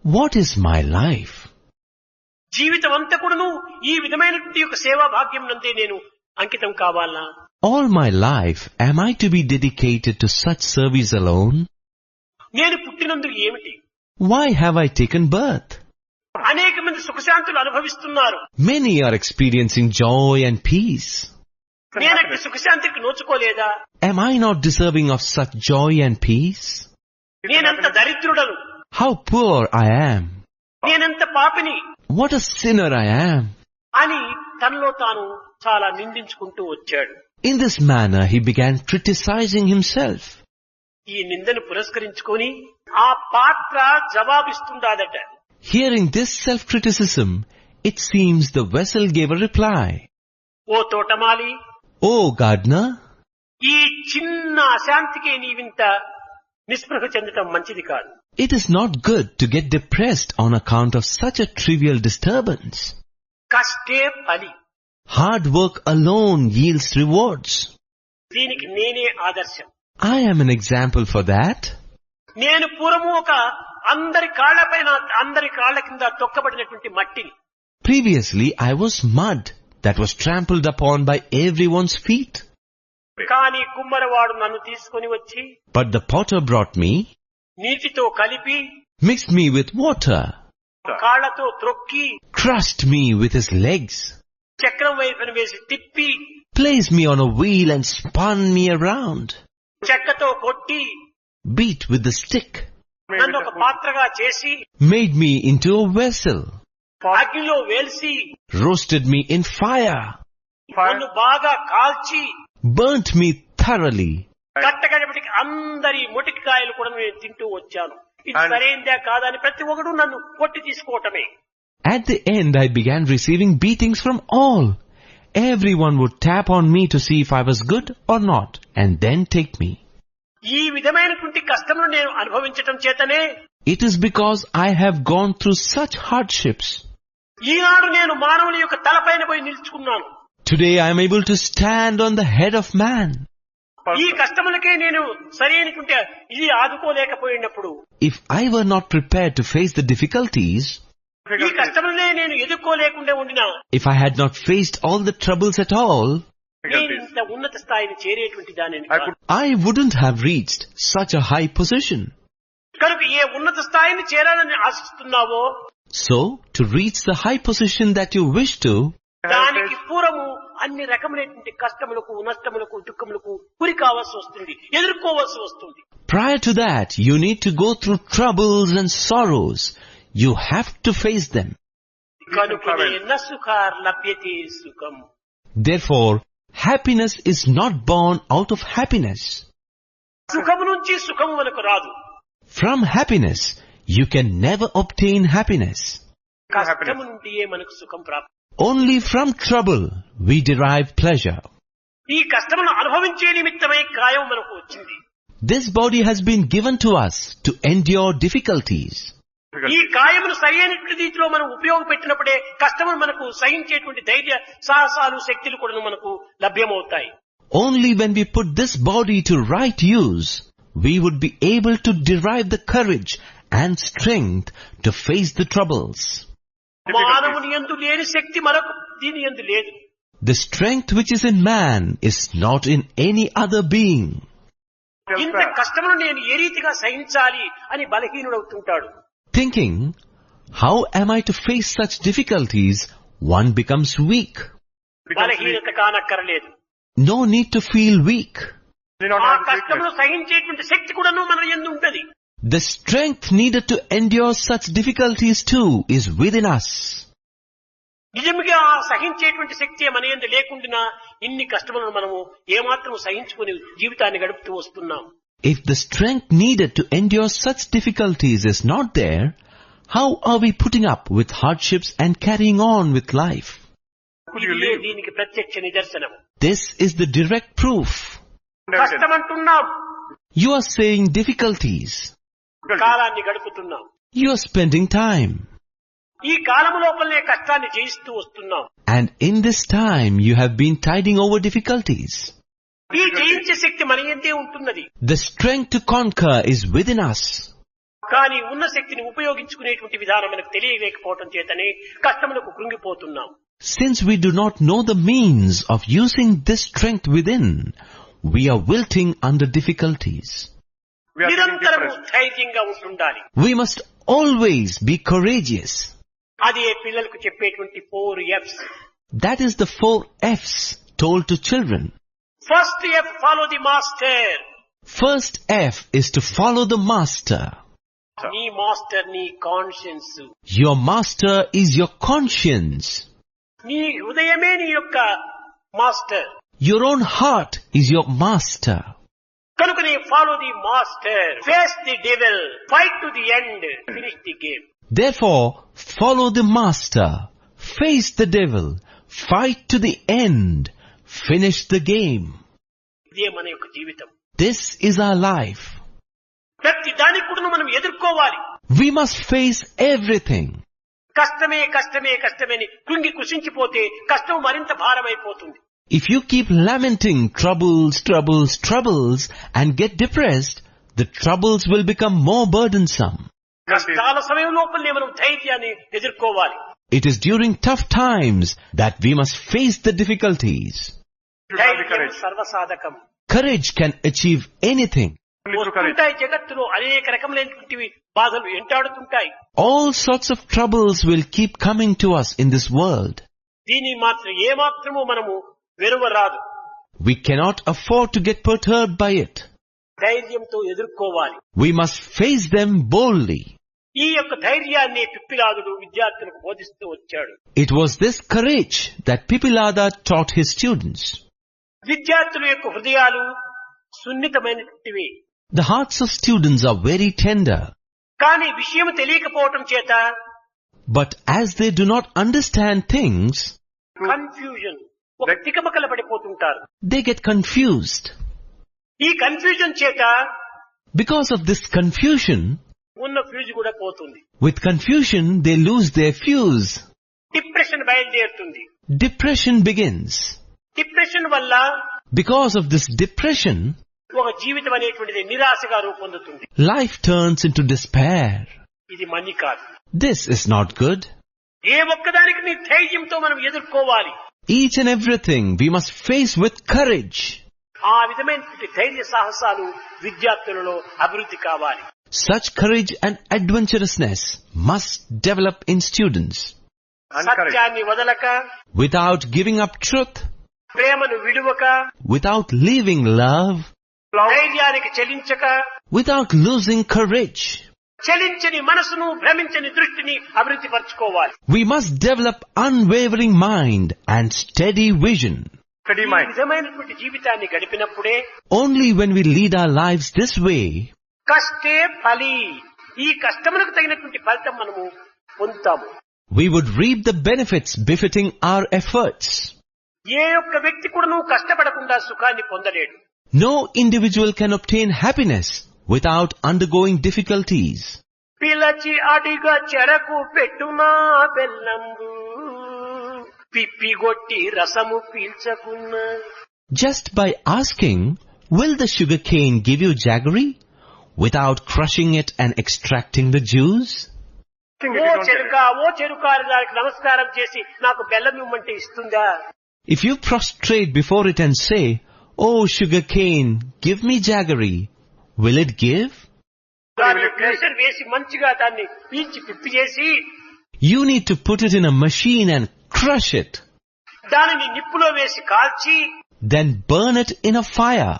What is my life? జీవితం అంతా కూడాను ఈ విధమైనటువంటి యొక్క సేవా భాగ్యం నందే నేను అంకితం కావాలా? All my life am I to be dedicated to such service alone? నేను పుట్టినందుకు ఏమిటి? Why have I taken birth? అనేక మంది సుఖశాంతులు అనుభవిస్తున్నారు. Many are experiencing joy and peace. నేనట్టి సుఖశాంతికి నోచుకోలేదా? Am I not deserving of such joy and peace? నేనంత దరిద్రుడను. How poor I am. నేనంత పాపిని. What a sinner I am. అని తనలో తాను చాలా నిందించుకుంటూ వచ్చాడు. In this manner he began criticizing himself. ఈ నిందను పురస్కరించుకొని ఆ పాత్ర జవాబిస్తుందాదట. Hearing this self-criticism, it seems the vessel gave a reply. ఓ తోటమాలి, Oh gardener, ఈ చిన్న అశాంతికే నీవింత నిస్పృహ చెందటం మంచిది కాదు. it is not good to get depressed on account of such a trivial disturbance. కష్టే ఫలి. Hard work alone yields rewards. దీనికి నేనే ఆదర్శం. I am an example for that. నేను పూర్వము ఒక అందరి కాళ్ల కింద తొక్కబడినటువంటి మట్టిని. Previously I was mud that was trampled upon by everyone's feet. కానీ కుమ్మరవాడు నన్ను తీసుకొని వచ్చి But the potter brought me, నీటితో కలిపి mixed me with water, కాళ్లతో త్రొక్కి crushed me with his legs, చక్రం వైపున వేసి తిప్పి placed me on a wheel and spun me around, చెక్కతో కొట్టి beat with the stick, నన్ను ఒక పాత్రగా చేసి made me into a vessel, అగ్నిలో వేల్చి roasted me in fire, నన్ను బాగా కాల్చి burnt me thoroughly. కట్టగడపటికి అందరి మొటికాయలు కూడా నేను తింటూ వచ్చాను. ఇది సరైందే కాదని ప్రతి ఒక్కడు నన్ను కొట్టి తీసుకోవటమే. At the end I began receiving beatings from all. Everyone would tap on me to see if I was good or not, and then take me. ఈ విధమైనటువంటి కష్టమును నేను అనుభవించటం చేతనే It is because I have gone through such hardships. ఈనాడు నేను మానవుని యొక్క తలపైన పోయి నిలుచుకున్నాను. Today I am able to stand on the head of man. ఈ కష్టములకే నేను సరైనటువంటి ఇది ఆదుకోలేకపోయినప్పుడు, If I were not prepared to face the difficulties, ఈ కష్టములనే నేను ఎదుర్కోలేకుండా ఉండినా, if I had not faced all the troubles at all, నేను ఇంత ఉన్నత స్థాయిని చేరేటువంటి దానిని కాదు. I wouldn't have reached such a high position. కనుక ఏ ఉన్నత స్థాయిని చేరాలని ఆశిస్తున్నావో, So, to reach the high position that you wish to, దానికి పూర్వము అన్ని రకములైనటువంటి కష్టములకు, నష్టములకు, దుఃఖములకు గురి కావాల్సి వస్తుంది, ఎదుర్కోవాల్సి వస్తుంది. prior to that, you need to go through troubles and sorrows. You have to face them. కనుకనే నసుఖార్ లభ్యతే సుఖం. Therefore, happiness is not born out of happiness. సుఖము నుంచి సుఖము మనకు రాదు. From happiness, you can never obtain happiness. కష్టము నుండియే మనకు సుఖం ప్రాప్తి. Only from trouble, we derive pleasure. ఈ కష్టమును అనుభవించే నిమిత్తమై కాయం మనకు వచ్చింది. This body has been given to us to endure difficulties. ఈ కాయమును సరైనటువంటి రీతిలో మనం ఉపయోగపెట్టినప్పుడే కష్టమును మనకు సహించేటువంటి ధైర్య సాహసాలు శక్తులు కూడా మనకు లభ్యమవుతాయి. Only when we put this body to right use, we would be able to derive the courage and strength to face the troubles. మానవుని యందు లేని శక్తి మరొక దీని యందు లేదు. The strength which is in man is not in any other being. ఇంత కష్టమును నేను ఏ రీతిగా సహించాలి అని బలహీనుడవుతుంటాడు. Thinking, how am I to face such difficulties, one becomes weak. బలహీనత కానక్కరలేదు. No need to feel weak. ఆ కష్టమును సహించేటువంటి శక్తి కూడాను మన యందు ఉంటది. The strength needed to endure such difficulties too is within us. నిజంగా ఆ సహించేటువంటి శక్తి మన యందు లేకుండా ఇన్ని కష్టములను మనము ఏమాత్రం సహించుకుని జీవితాన్ని గడుపుతూ వస్తున్నాం. If the strength needed to endure such difficulties is not there, how are we putting up with hardships and carrying on with life? ఇదే దీనికి ప్రత్యక్ష నిదర్శనం. This is the direct proof. కష్టమంటున్నాం, You are saying difficulties. కాలాన్ని గడుపుతున్నాం. You are spending time. ఈ కాలము లోపలనే కష్టాన్ని జయిస్తూ వస్తున్నాం. And in this time, you have been tiding over difficulties. ఈ జయించే శక్తి మన యందే ఉంటున్నది. The strength to conquer is within us. కానీ ఉన్న శక్తిని ఉపయోగించుకునేటువంటి విధానం మనకు తెలియలేకపోవటం చేతనే కష్టములకు కృంగిపోతున్నాం. Since we do not know the means of using this strength within, we are wilting under difficulties. నిరంతరము ధైర్యంగా ఉంటుండాలి. We must always be courageous. అదే పిల్లలకు చెప్పేటువంటి 4 F's. That is the 4 F's told to children. First F, follow the master. First F is to follow the master. నీ master నీ conscience. Your master is your conscience. నీ హృదయమే నీ యొక్క master. Your own heart is your master. కనుక నీ follow the master, face the devil, fight to the end, finish the game. Therefore, follow the master, face the devil, fight to the end, finish the game. ఇదే మన యొక్క జీవితం. This is our life. ప్రతి దానికి కూడా మనం ఎదుర్కోవాలి. We must face everything. కష్టమే కష్టమే కష్టమే అని కృంగి కృషించిపోతే కష్టం మరింత భారమైపోతుంది. If you keep lamenting troubles, troubles, troubles and get depressed, the troubles will become more burdensome. కష్టాల సమయం లోపలనే మనం ధైర్యాన్ని ఎదుర్కోవాలి. It is during tough times that we must face the difficulties. ధైర్యం సర్వసాధకం. Courage can achieve anything. వస్తుంటాయి జగత్తులో అనేక రకములైనటువంటి బాధలు ఎంటాడుతుంటాయి. All sorts of troubles will keep coming to us in this world. దీని మాత్రం ఏమాత్రము మనము వెరువరాదు. We cannot afford to get perturbed by it. ధైర్యంతో ఎదుర్కోవాలి. We must face them boldly. ఈ యొక్క ధైర్యాన్ని పిప్పిలాదుడు విద్యార్థులకు బోధిస్తూ వచ్చాడు. It was this courage that Pipilada taught his students. విద్యార్థుల యొక్క హృదయాలు సున్నితమైనటువంటివి. The hearts of students are very tender. కానీ విషయం తెలియకపోవటం చేత, But as they do not understand things, confusion, ఒక తికమకల పడిపోతుంటారు. they get confused. ఈ కన్ఫ్యూజన్ చేత Because of this confusion, ఉన్న ఫ్యూజ్ కూడా పోతుంది. with confusion they lose their fuse. Depression బయలుదేరుతుంది. Depression begins. డిప్రెషన్ వల్ల Because of this depression, ఒక జీవితం అనేటువంటిది నిరాశగా రూపొందుతుంది. life turns into despair. ఇది మంచి కాదు. This is not good. ఏ ఒక్కదానికి నీ ధైర్యంతో మనం ఎదుర్కోవాలి. Each and everything we must face with courage. ఆ విధమైనటువంటి ధైర్య సాహసాలు విద్యార్థులలో అభివృద్ధి కావాలి. Such courage and adventurousness must develop in students. సత్యాన్ని వదలక, Without giving up truth, ప్రేమను విడువక, without leaving love, ధైర్యానికి చెలించక, without losing courage, చలించని మనసును, భ్రమించని దృష్టిని అభివృద్ధి పరచుకోవాలి. we must develop unwavering mind and steady vision. ఈ విధమైనటువంటి జీవితాన్ని గడిపినప్పుడే Only when we lead our lives this way, కష్టే ఫలి, ఈ కష్టములకు తగినటువంటి ఫలితం మనము పొందుతాము. we would reap the benefits befitting our efforts. ఏ ఒక్క వ్యక్తి కూడా నువ్వు కష్టపడకుండా సుఖాన్ని పొందలేడు. No individual can obtain happiness without undergoing difficulties. పిలచి అడిగా చెరకు పెట్టునా బెల్లంబు, పిప్పిగొట్టి రసము పీల్చకున్నా. Just by asking, will the sugar cane give you jaggery, without crushing it and extracting the juice? ఓ చెరుకారు దానికి నమస్కారం చేసి నాకు బెల్లం ఇవ్వమంటే ఇస్తుందా? If you prostrate before it and say, "Oh sugar cane, give me jaggery," will it give? దాన్ని pressure వేసి మంచిగా దాన్ని పీల్చి పిప్పి చేసి, You need to put it in a machine and crush it, దానిని నిప్పులో వేసి కాల్చి, then burn it in a fire.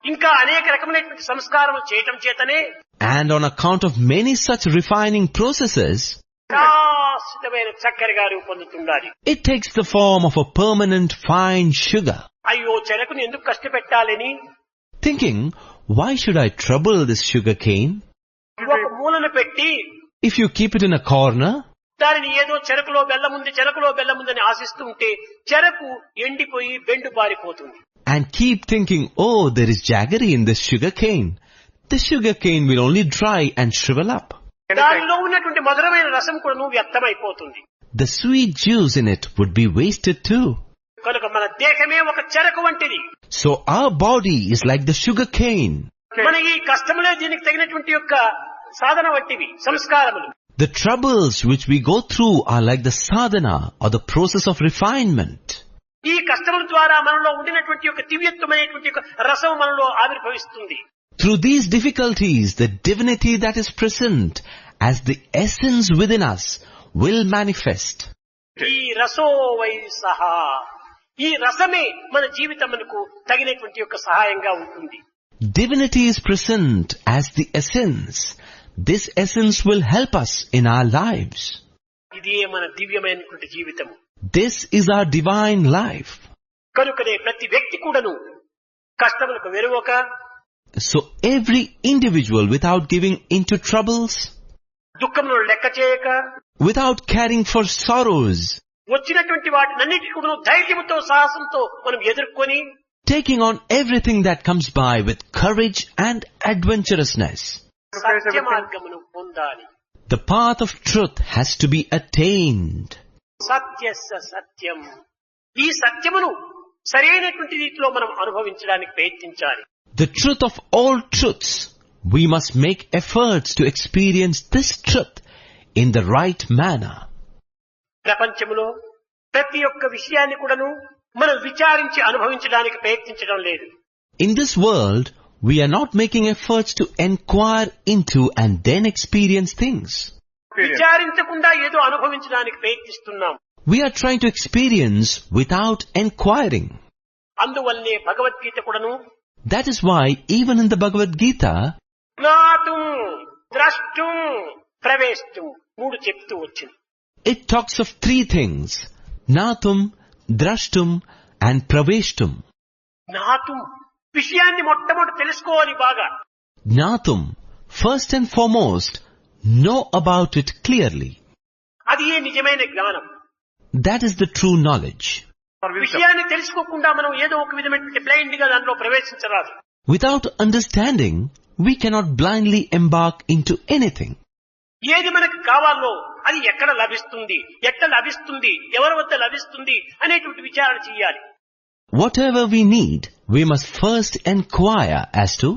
ఇంకా అనేక రకమైనటువంటి సంస్కారం చేయటం చేతనే And on account of many such refining processes, శాశ్వతమైన చక్కెరగా రూపొందుతుండాలి. it takes the form of a permanent fine sugar. అయ్యో చెరకుని ఎందుకు కష్టపెట్టాలని Thinking, why should I trouble this sugar cane? ఒక మూలన పెట్టి If you keep it in a corner, దానిని ఏదో చెరకులో బెల్లముందని ఆశిస్తూ ఉంటే చెరకు ఎండిపోయి బెండు బారిపోతుంది. and keep thinking, "Oh, there is jaggery in this sugar cane," the sugar cane will only dry and shrivel up. దానిలో ఉన్నటువంటి మధురమైన రసం కూడా వ్యర్థమైపోతుంది. The sweet juice in it would be wasted too. కనుక మన దేహమే ఒక చెరకు వంటిది. So our body is like the sugar cane. మన ఈ కష్టములే దీనికి తగినటువంటి యొక్క సాధన వంటివి, సంస్కారములు. The troubles which we go through are like the sadhana or the process of refinement. ఈ కష్టముల ద్వారా మనలో ఉండినటువంటి యొక్క దివ్యత్వమైనటువంటి యొక్క రసం మనలో ఆవిర్భవిస్తుంది. Through these difficulties, the divinity that is present as the essence within us will manifest. ఈ రసో వై సహా, ఈ రసమే మన జీవితమునకు తగినటువంటి యొక్క సహాయంగా ఉంటుంది. Divinity is present as the essence. This essence will help us in our lives. ఇదే మన దివ్యమైనటువంటి జీవితం. This is our divine life. కనుకనే ప్రతి వ్యక్తి కూడాను కష్టములకు వెరువక, So every individual, without giving into troubles, దుఃఖములను లెక్క చేయక, without caring for sorrows, వచ్చినటువంటి వాటినన్నిటి కూడా ధైర్యంతో సాహసంతో మనం ఎదుర్కొని, taking on everything that comes by with courage and adventurousness. సత్య మార్గమును పొందాలి. The path of truth has to be attained. సత్యస్య సత్యం, ఈ సత్యమును సరైనటువంటి రీతిలో మనం అనుభవించడానికి ప్రయత్నించాలి. The truth of all truths. We must make efforts to experience this truth in the right manner. ప్రపంచంలో ప్రతి ఒక్క విషయాన్ని కూడాను మనం విచారించి అనుభవించడానికి ప్రయత్నించడం లేదు. In this world, we are not making efforts to inquire into and then experience things. విచారించకుండా ఏదో అనుభవించడానికి ప్రయత్నిస్తున్నాం. We are trying to experience without inquiring. అందువల్లే భగవద్గీత కూడాను, That is why even in the Bhagavad Gita, జ్ఞాతుం ద్రష్టుం ప్రవేష్టుం మూడు చెప్తూ వచ్చింది. it talks of three things: Natum, Drashtum and Praveshtum. జ్ఞాతుం, విషయాన్ని మొట్టమొదటి తెలుసుకోవాలి బాగా. Natum, first and foremost, know about it clearly. అది ఏ నిజమైన జ్ఞానం. That is the true knowledge. విషయాన్ని తెలుసుకోకుండా మనం ఏదో ఒక విధమైనటువంటి బ్లైండ్ గా దాంట్లో ప్రవేశించరాదు. Without understanding, we cannot blindly embark into anything. ఏది మనకు కావాలో అది ఎక్కడ లభిస్తుంది, ఎట్లా లభిస్తుంది, ఎవరి వద్ద లభిస్తుంది అనేటువంటి విచారణ చేయాలి. Whatever we need, we must first inquire as to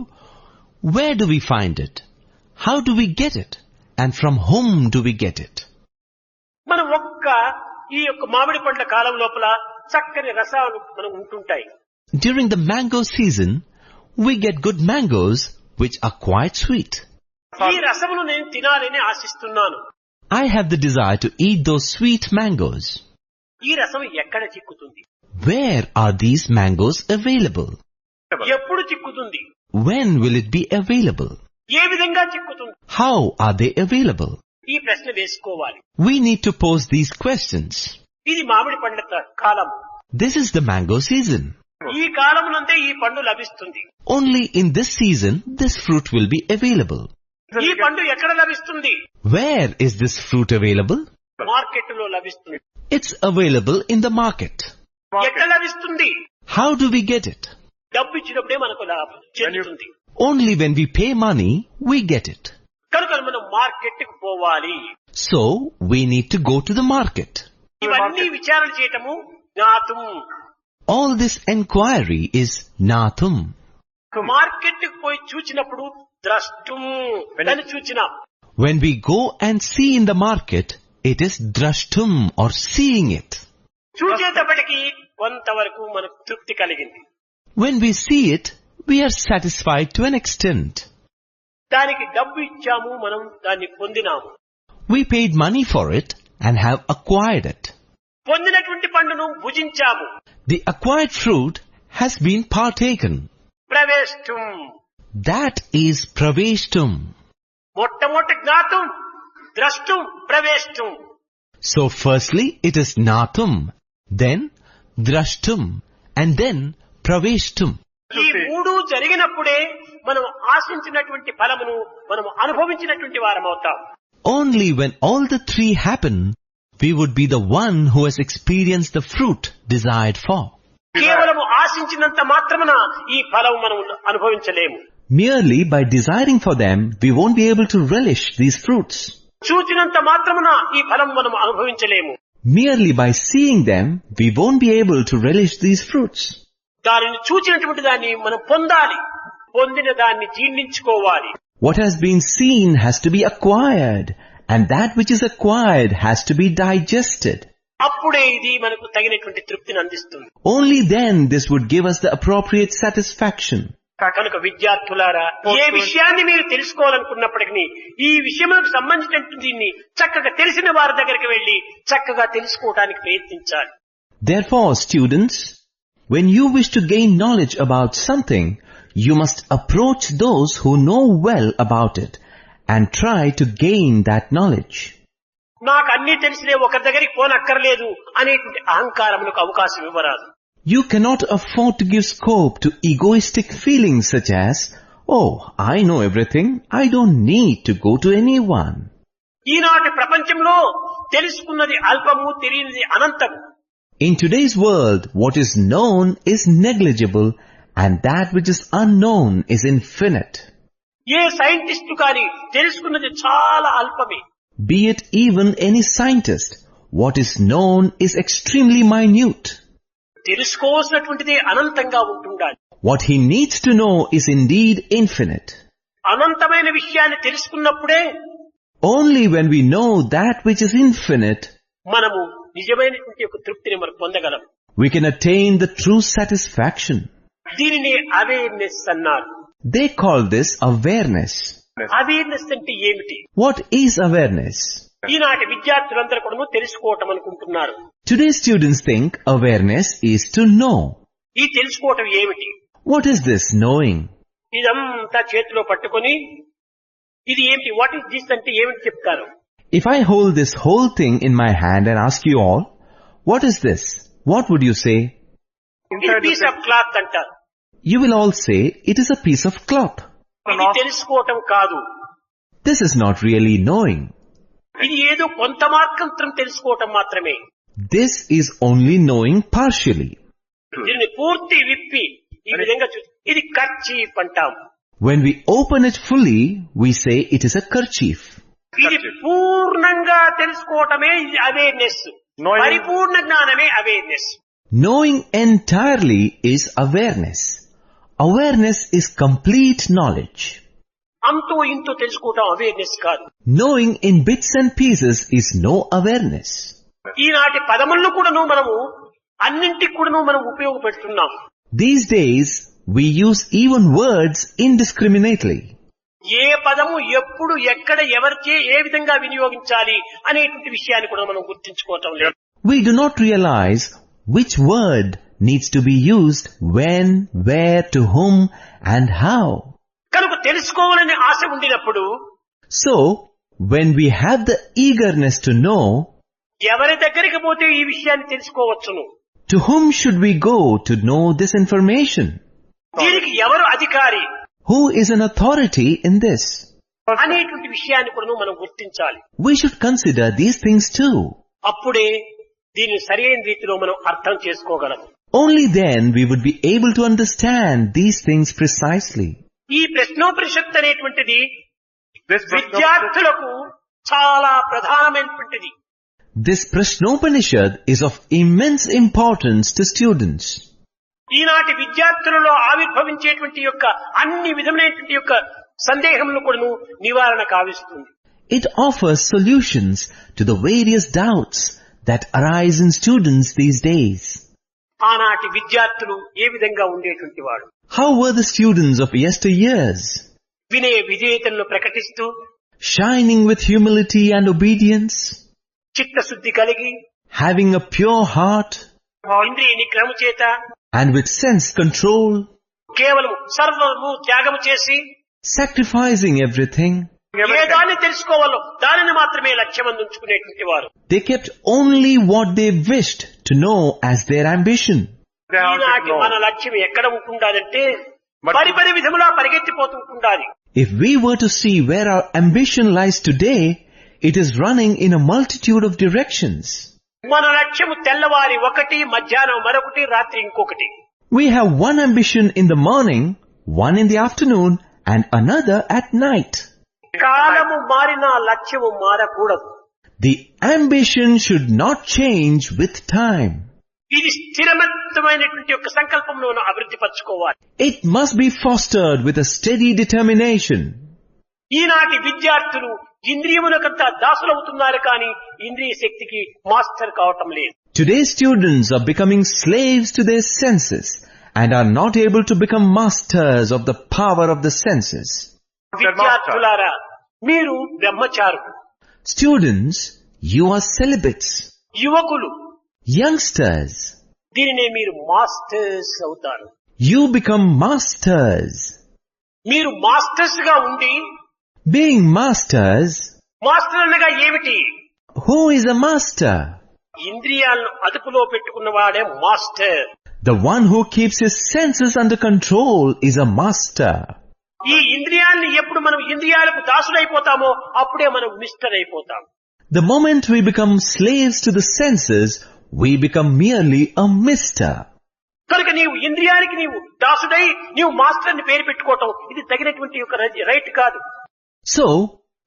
where do we find it, how do we get it, and from whom do we get it. మనం ఈ యొక్క మామిడి పండ్ల కాలం లోపల చక్కని రసాలు మనం ఉంటుంటాయి. During the mango season, we get good mangoes which are quite sweet. ఈ రసమును నేను తినాలని ఆశిస్తున్నాను. I have the desire to eat those sweet mangoes. ఈ రసం ఎక్కడ చిక్కుతుంది? Where are these mangoes available? ఎప్పుడు చిక్కుతుంది? When will it be available? ఏ విధంగా చిక్కుతుంది? How are they available? ఈ ప్రశ్న వేసుకోవాలి. We need to pose these questions. ఇది మామిడి పండ్ల కాలం. This is the mango season. ఈ కాలమునందే ఈ పండు లభిస్తుంది. Only in this season, this fruit will be available. ఈ పండు ఎక్కడ లభిస్తుంది? Where is this fruit available? మార్కెట్లో లభిస్తుంది. It's available in the market. ఎక్కడ లభిస్తుంది? How do we get it? డబ్బు ఇచ్చినప్పుడే మనకు లాభం చెందుతుంది. Only when we pay money, we get it. కనుక మనం మార్కెట్కి పోవాలి. So, we need to go to the market. ఇవన్నీ విచారణ చేయటము జ్ఞాతం. All this enquiry is natum. మార్కెట్కి పోయి చూచినప్పుడు ద్రష్టం అని చూచినాం. When we go and see in the market, it is drashtum or seeing it. చూచేటప్పటికి కొంతవరకు మనకు తృప్తి కలిగింది. When we see it, we are satisfied to an extent. దానికి డబ్బు ఇచ్చాము, మనం దాన్ని పొందినాము. We paid money for it and have acquired it. పొందినటువంటి పండును భుజించాము. The acquired fruit has been partaken. ప్రవేశం. That is praveshtum. మొట్టమొదటి జ్ఞాతం, ద్రష్టం, ప్రవేశం. So firstly it is natum, then drashtum, and then praveshtum. ఈ మూడు జరిగినప్పుడే మనం ఆశించినటువంటి ఫలమును మనం అనుభవించినటువంటి వారం అవుతాం. Only when all the three happen, we would be the one who has experienced the fruit desired for. కేవలము ఆశించినంత మాత్రమున ఈ ఫలం మనం అనుభవించలేము. Merely by desiring for them, we won't be able to relish these fruits. చూచినంత మాత్రమున ఈ ఫలం మనం అనుభవించలేము. Merely by seeing them, we won't be able to relish these fruits. దానిని చూచినటువంటి దాన్ని మనం పొందాలి. పొందిన దాన్ని జీర్ణించుకోవాలి. What has been seen has to be acquired, and that which is acquired has to be digested. అప్పుడే ఇది మనకు తగినటువంటి తృప్తిని అందిస్తుంది. Only then this would give us the appropriate satisfaction. కనుక విద్యార్థులారా, ఏ విషయాన్ని మీరు తెలుసుకోవాలనుకున్నప్పటికీ ఈ విషయములకు సంబంధించినటువంటి దీన్ని చక్కగా తెలిసిన వారి దగ్గరికి వెళ్లి చక్కగా తెలుసుకోవడానికి ప్రయత్నించాలి. Therefore, students, when you wish to gain knowledge about something, you must approach those who know well about it and try to gain that knowledge. నాకు అన్ని తెలిసినే ఒక దగ్గరికి పోనక్కర్లేదు అనేటువంటి అహంకారములకు అవకాశం ఇవ్వరాదు. You cannot afford to give scope to egoistic feelings such as, oh, I know everything, I don't need to go to anyone. ఈనాటి ప్రపంచంలో తెలుసుకున్నది అల్పము, తెలియనిది అనంతము. In today's world, what is known is negligible and that which is unknown is infinite. A scientist కానీ తెలుసుకున్నది చాలా అల్పమే. Be it even any scientist, what is known is extremely minute. తెలుసుకోవాల్సినటువంటిది అనంతంగా ఉంటుండాలి. What he needs to know is indeed infinite. అనంతమైన విషయాన్ని తెలుసుకున్నప్పుడే Only when we know that which is infinite, మనము నిజమైనటువంటి ఒక తృప్తిని మనం పొందగలం. we can attain the true satisfaction. దీనిని అవేర్నెస్ అన్నారు. They call this awareness. Awareness అంటే ఏమిటి? What is awareness? ఈనాటి విద్యార్థులందరూ కూడా తెలుసుకోవటం అనుకుంటున్నారు. Today's students think awareness is to know. ఈ తెలుసుకోవటం ఏమిటి? What is this knowing? ఇదంతా చేతిలో పట్టుకొని ఇది ఏమిటి, వాట్ ఈస్ దిస్ అంటే ఏమిటి చెప్తారు. If I hold this whole thing in my hand and ask you all, what is this? What would you say? ఇది పీస్ ఆఫ్ క్లాత్ అంటారు. You will all say it is a piece of cloth. ఇది తెలుసుకోవటం కాదు. This is not really knowing. ఇది ఏదో కొంత మాత్రం తెలుసుకోవటం మాత్రమే. This is only knowing partially. దీన్ని పూర్తి విప్పి ఈ విధంగా ఇది కర్చీఫ్ అంటాం. When we open it fully, we say it is a kerchief. ఇది పూర్ణంగా తెలుసుకోవటమే ఇది అవేర్నెస్. పరిపూర్ణ జ్ఞానమే awareness. Knowing entirely is awareness. Awareness is complete knowledge. అంతో ఇంతో తెలుసుకోవటం అవేర్నెస్ కాదు. Knowing in bits and pieces is no awareness. ఈనాటి పదములను కూడాను మనము అన్నింటికి కూడాను మనం ఉపయోగపెడుతున్నాం. These days, we use even words indiscriminately. ఏ పదము ఎప్పుడు ఎక్కడ ఎవరిచే ఏ విధంగా వినియోగించాలి అనేటువంటి విషయాన్ని కూడా మనం గుర్తించుకోవటం లేదు. We do not realize which word needs to be used when, where, to whom, and how. కనుక తెలుసుకోవాలని ఆశ ఉండినప్పుడు, So, when we have the eagerness to know, ఎవరి దగ్గరికి పోతే ఈ విషయాన్ని తెలుసుకోవచ్చును, to whom should we go to know this information? దీనికి ఎవరు అధికారి, Who is an authority in this? అనేటువంటి విషయాన్ని కూడా మనం గుర్తించాలి. We should consider these things too. అప్పుడే దీనిని సరైన రీతిలో మనం అర్థం చేసుకోగలం. Only then we would be able to understand these things precisely. ఈ ప్రశ్నోపనిషత్తు అనేటువంటిది విద్యార్థులకు చాలా ప్రధానమైనటువంటిది. This Prashnopanishad is of immense importance to students. ఈనాటి విద్యార్థులలో ఆవిర్భవించేటువంటి యొక్క అన్ని విధమైనటువంటి యొక్క సందేహములను కూడా నివారణ కావిస్తుంది. It offers solutions to the various doubts that arise in students these days. ఆనాటి విద్యార్థులు ఏ విధంగా ఉండేటువంటి వాడు? How were the students of yesteryears? వినయ విధేయతలను ప్రకటిస్తూ, Shining with humility and obedience, చిత్తశుద్ధి కలిగి, having a pure heart, ఇంద్రియ నిగ్రహము చేత, and with sense control, కేవలం సర్వము త్యాగము చేసి, sacrificing everything. ఏ దాన్ని తెలుసుకోవాలో దానిని మాత్రమే లక్ష్యమందుంచుకునేటువంటి వారు. They kept only what they wished to know as their ambition. ఈనాటి మన లక్ష్యం ఎక్కడ ఉంటుండాలంటే పరిపరి విధములా పరిగెత్తిపోతుండాలి. If we were to see where our ambition lies today, it is running in a multitude of directions. మన లక్ష్యము తెల్లవారి ఒకటి, మధ్యాహ్నం మరొకటి, రాత్రి ఇంకొకటి. We have one ambition in the morning, one in the afternoon, and another at night. కాలము మారినా లక్ష్యము మారకూడదు. The ambition should not change with time. ఇది స్థిరమైనటువంటి యొక్క సంకల్పంలో అభివృద్ధి పరచుకోవాలి. It must be fostered with a steady determination. ఈనాటి విద్యార్థులు ఇంద్రియములకంతా దాసులవుతున్నారు కానీ ఇంద్రియ శక్తికి మాస్టర్ కావటం లేదు. Today's students are becoming slaves to their senses and are not able to become masters of the power of the senses. విద్యార్థులారా, మీరు బ్రహ్మచారులు, Students, you are celibates. యువకులు, Youngsters, దీనినే మీరు మాస్టర్స్ అవుతారు. you become masters. మీరు masters గా ఉండి, Being masters, master అనగా ఏమిటి? who is a master? ఇంద్రియాలను అదుపులో పెట్టుకున్నవాడే master. The one who keeps his senses under control is a master. ఈ ఇంద్రియాల్ని ఎప్పుడు మనం ఇంద్రియాలకు దాసులైపోతామో అప్పుడే మనం మిస్టర్ అయిపోతాం. The moment we become slaves to the senses, we become merely a mister. కనుక నీవు ఇంద్రియానికి నీవు దాసుడై నీవు మాస్టర్ అని పేరు పెట్టుకోవటం ఇది తగినటువంటి ఒక రైట్ కాదు. So,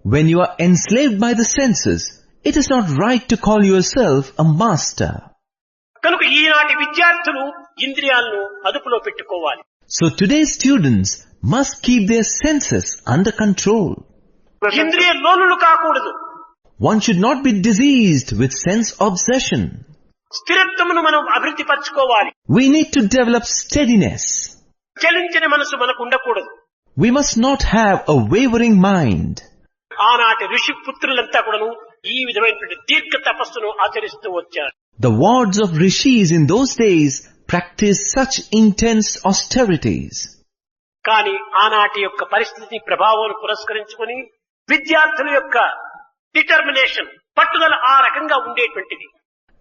when you are enslaved by the senses, it is not right to call yourself a master. కనుక ఈనాటి విద్యార్థులు ఇంద్రియాలను అదుపులో పెట్టుకోవాలి. So today's students must keep their senses under control. ఇంద్రియ లోనులు కాకూడదు. One should not be diseased with sense obsession. స్థిరత్వమును మనం అభివృద్ధి పరచుకోవాలి. We need to develop steadiness. చలించిన మనసు మనకు ఉండకూడదు. We must not have a wavering mind. ఆనాటి ఋషి పుత్రులంతా కూడాను ఈ విధమైనటువంటి దీర్ఘ తపస్సును ఆచరిస్తూ వచ్చారు. The wards of rishis in those days practiced such intense austerities. కానీ ఆనాటి యొక్క పరిస్థితి ప్రభావాన్ని పురస్కరించుకొని విద్యార్థుల యొక్క డిటర్మినేషన్, పట్టుదల ఆ రకంగా ఉండేటువంటిది.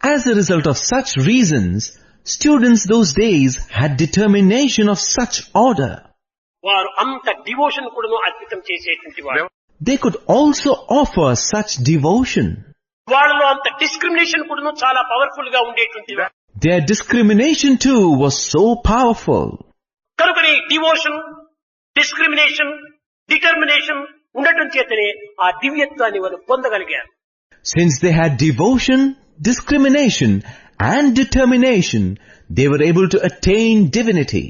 As a result of such reasons, students those days had determination of such order. వారు అంత డివోషన్ కూడాను అర్పితం చేసేటువంటి వారు. They could also offer such devotion. వాళ్ళలో అంత డిస్క్రిమినేషన్ కూడాను చాలా పవర్ఫుల్ గా ఉండేటువంటి వారు. Their discrimination too was so powerful. కనుకనే డివోషన్, డిస్క్రిమినేషన్, డిటర్మినేషన్ ఉండటం చేతనే ఆ దివ్యత్వాన్ని వారు పొందగలిగారు. Since they had devotion, discrimination and determination, they were able to attain divinity.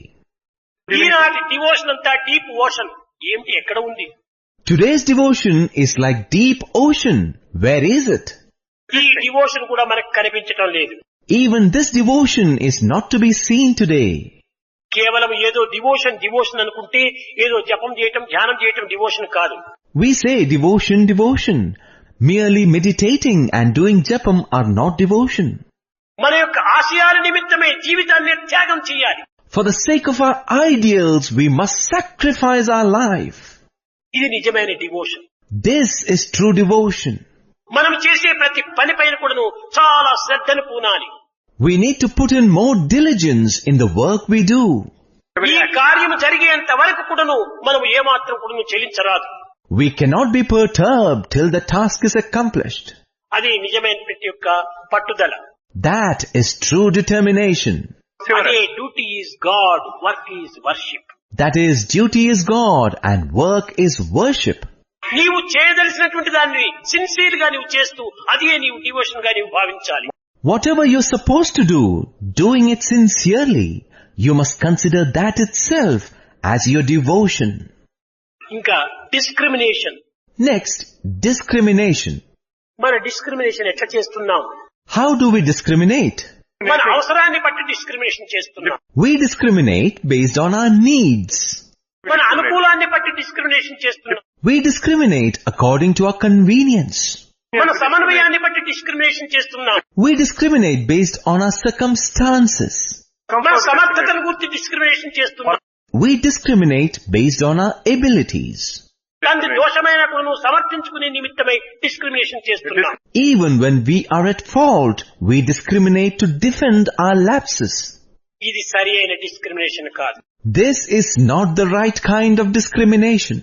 ఈనాటి డివోషన్ అంతా డీప్ ఓషన్. ఏమిటి, ఎక్కడ ఉంది? Today's devotion is like deep ocean. Where is it? ఈ డివోషన్ కూడా మనకు కనిపించటం లేదు. Even this devotion is not to be seen today. కేవలం ఏదో డివోషన్ అనుకుంటే ఏదో జపం చేయటం ధ్యానం చేయటం డివోషన్ కాదు. We say devotion. Merely meditating and doing japam are not devotion. మన యొక్క ఆశయాల నిమిత్తమే జీవితాన్ని త్యాగం చేయాలి. For the sake of our ideals, we must sacrifice our life. ఇది నిజమైన devotion. This is true devotion. మనం చేసే ప్రతి పని పైన కూడాను చాలా శ్రద్ధను పూనాలి. We need to put in more diligence in the work we do. ఈ కార్యము జరిగేంత వరకు కూడాను మనం ఏమాత్రం కూడాను చెలించరాదు. We cannot be perturbed till the task is accomplished. అది నిజమైన ప్రతి యొక్క పట్టుదల. That is true determination. అదే duty is God, work is worship. That is, duty is God and work is worship. నీవు చేయదలసినటువంటి దాన్ని సిన్సియర్ గా నీవు చేస్తూ అదే నీవు డివోషన్ గా నీవు భావించాలి. Whatever you're supposed to do, doing it sincerely, you must consider that itself as your devotion. ఇంకా డిస్క్రిమినేషన్. Next, discrimination. మన డిస్క్రిమినేషన్ ఎట్లా చేస్తున్నాం? How do we discriminate? మన అవసరాన్ని బట్టి డిస్క్రిమినేషన్ చేస్తున్నాం. We discriminate based on our needs. మన అనుకూలాన్ని బట్టి డిస్క్రిమినేషన్ చేస్తున్నాం. We discriminate according to our convenience. మన సమన్వయాన్ని బట్టి డిస్క్రిమినేషన్ చేస్తున్నాం. We discriminate based on our circumstances. మన సమర్థతను గురించి డిస్క్రిమినేషన్ చేస్తున్నాం. We discriminate based on our abilities. దాని దోషమైన కూడా సమర్థించుకునే నిమిత్తమై డిస్క్రిమినేషన్ చేస్తున్నాం. Even when we are at fault, we discriminate to defend our lapses. ఇది సరి అయిన డిస్క్రిమినేషన్ కాదు. This is not the right kind of discrimination.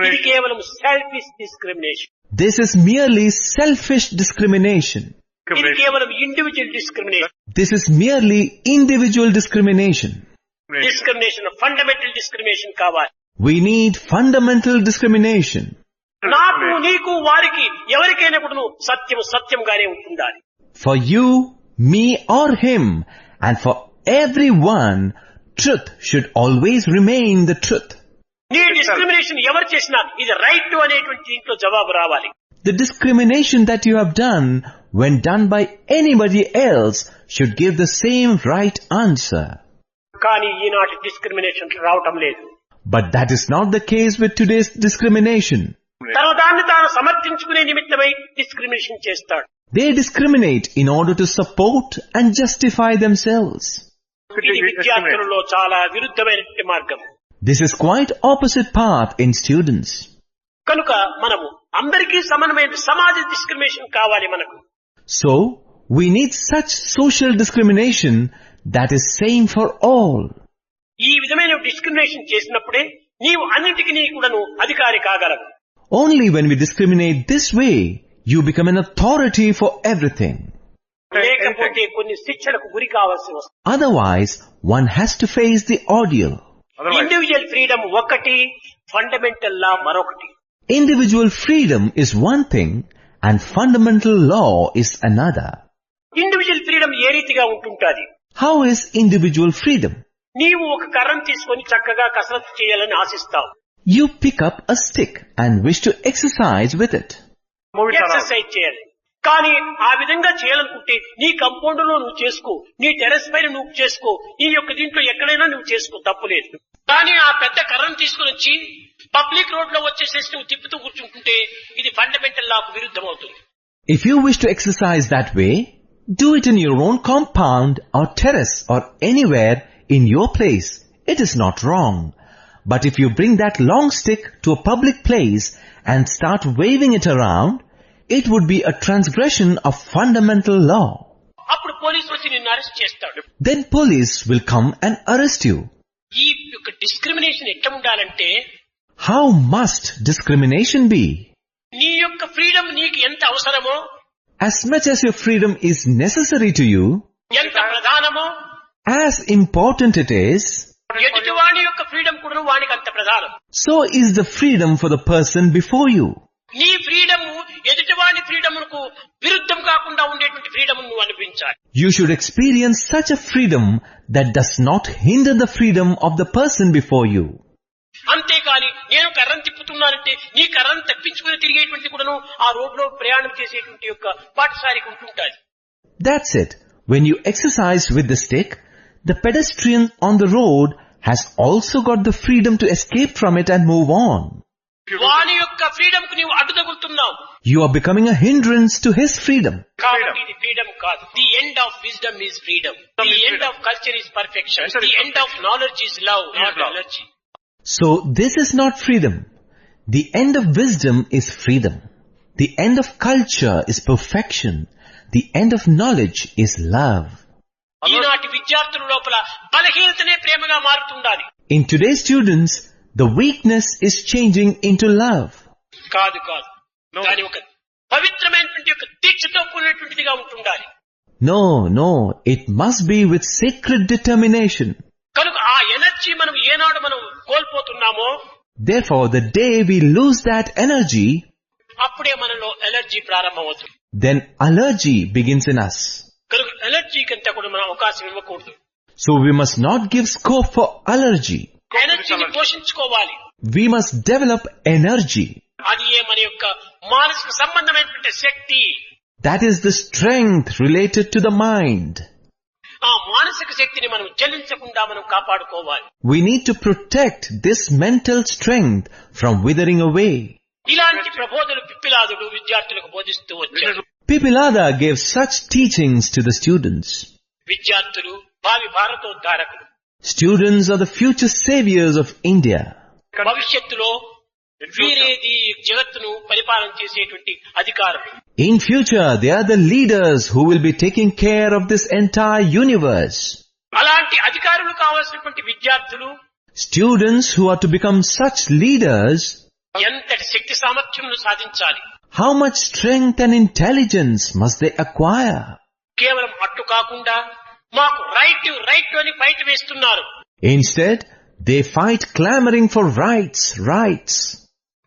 ఇది కేవలం selfish discrimination. This is merely selfish discrimination. ఇది కేవలం individual discrimination. This is merely individual discrimination. Discrimination fundamental discrimination కావాలి. We need fundamental discrimination. నాకు నీకు వారికి ఎవరికైనా కూడా సత్యంగానే ఉంటుండాలి. For you, me or him, and for everyone, truth should always remain the truth. నీ డిస్క్రిమినేషన్ ఎవరు చేసినా ఇది రైట్ అనేటువంటి దీంట్లో జవాబు రావాలి. The discrimination that you have done, when done by anybody else, should give the same right answer. కానీ ఈనాటి డిస్క్రిమినేషన్ రావటం లేదు. But that is not the case with today's discrimination. దాన్ని తాను సమర్థించుకునే నిమిత్తమై డిస్క్రిమినేషన్ చేస్తాడు. They discriminate in order to support and justify themselves. ఇది విద్యార్థులలో చాలా విరుద్ధమైన మార్గం. This is quite opposite path in students. కనుక మనము అందరికీ సమానమైన సమాజ డిస్క్రిమినేషన్ కావాలి మనకు. So, we need such social discrimination that is same for all. ఈ విధమైన డిస్క్రిమినేషన్ చేసినప్పుడే నీవు అన్నిటికీ కూడాను అధికారి కాగలవు. Only when we discriminate this way, you become an authority for everything. లేకపోతే కొన్ని శిక్షలకు గురి కావాల్సి వస్తుంది. Otherwise, one has to face the ordeal. Individual freedom ఒకటి, ఫండమెంటల్ లా మరొకటి. Individual freedom is one thing and fundamental law is another. Individual freedom ఏ రీతిగా ఉంటుంటాది? How is individual freedom? నీవు ఒక కర్రను తీసుకొని చక్కగా కసరత్తు చేయాలని ఆశిస్తావు. You pick up a stick and wish to exercise with it. Exercise చేయాలి. కానీ ఆ విధంగా చేయాలనుకుంటే నీ కంపౌండ్ లో నువ్వు చేసుకో, నీ టెరెస్ పైన నువ్వు చేసుకో, ఈ యొక్క దీంట్లో ఎక్కడైనా నువ్వు చేసుకో, తప్పులేదు. కానీ ఆ పెద్ద కర్రను తీసుకుని వచ్చి పబ్లిక్ రోడ్ లో వచ్చేసేసి నువ్వు తిప్పుతూ కూర్చుంటుంటే ఇది ఫండమెంటల్ లాకు విరుద్ధం అవుతుంది. If you wish to exercise that way, do it in your own compound or terrace or anywhere in your place. It is not wrong. But if you bring that long stick to a public place and start waving it around, it would be a transgression of fundamental law. అప్పుడు police వచ్చి నిన్ను arrest చేస్తాడు. Then police will come and arrest you. ఈ యొక్క discrimination ఎట్లా ఉండాలంటే, how must discrimination be? నీ యొక్క ఫ్రీడమ్ నీకు ఎంత అవసరమో, as much as your freedom is necessary to you, ఎంత ప్రధానమో, as important it is, ఎదుటివాడి యొక్క ఫ్రీడమ్ కూడా వానికి అంత ప్రధానం. so is the freedom for the person before you. నీ ఫ్రీడమ్ ఎదుటివాడి ఫ్రీడమ్ కు విరుద్ధం కాకుండా ఉండేటువంటి ఫ్రీడమ్ నువ్వు అనిపించాలి. You should experience such a freedom that does not hinder the freedom of the person before you. అంతేకాని నేను కర్రను తిప్పుతున్నానంటే నీ కర్రను తప్పించుకుని తిరిగేటువంటి కూడాను ఆ రోడ్ లో ప్రయాణం చేసేటువంటి యొక్క పాఠశాలకు ఉంటుంటాయి. That's it. When you exercise with the stick, the pedestrian on the road has also got the freedom to escape from it and move on. వాని యొక్క ఫ్రీడమ్ కు నీవు అడ్డు తగులుతున్నావు. You are becoming a hindrance to his freedom. కాబట్టి ఇది freedom కాదు. The end of wisdom is freedom. The end of culture is perfection. The end of knowledge is love, not energy. So this is not freedom. The end of wisdom is freedom. The end of culture is perfection. The end of knowledge is love. ఈనాటి విద్యార్థుల లోపల బలహీనతనే ప్రేమగా మారుతుండాలి. In today's students, the weakness is changing into love. కాదు కాదు. దాని ఒక పవిత్రమైనటువంటి ఒక దీక్షతో కూడినటువంటిదిగా ఉంటుండాలి. No, it must be with sacred determination. కనుక ఆ ఎనర్జీ మనం ఏనాడు మనం కోల్పోతున్నామో, Therefore, the day we lose that energy, అప్పుడే మనలో ఎనర్జీ ప్రారంభమవుతుంది. then allergy begins in us. కనుక ఎనర్జీ కంటే కూడా మనం అవకాశం ఇవ్వకూడదు. So we must not give scope for allergy. ఎనర్జీని పోషించుకోవాలి. We must develop energy. అది మన యొక్క మానసిక సంబంధమైనటువంటి శక్తి. That is the strength related to the mind. ఆ మానసిక శక్తిని మనం చెల్లించకుండా మనం కాపాడుకోవాలి. We need to protect this mental strength from withering away. ఇలాంటి ప్రబోధనలు పిప్పిలాదుడు విద్యార్థులకు బోధిస్తూ వచ్చారు. Pipilada gave such teachings to the students. విద్యార్థులు భావి భారతోద్ధారకులు. Students are the future saviors of India. భవిష్యత్తులో వీరేది జగత్తును పరిపాలన చేసేటువంటి అధికారులు. In future, they are the leaders who will be taking care of this entire universe. అలాంటి అధికారులు కావాల్సినటువంటి విద్యార్థులు, Students who are to become such leaders, ఎంతటి శక్తి సామర్థ్యమును సాధించాలి. how much strength and intelligence must they acquire? కేవలం అట్టు కాకుండా మాకు రైట్ అని బయట వేస్తున్నారు. Instead, they fight clamoring for rights.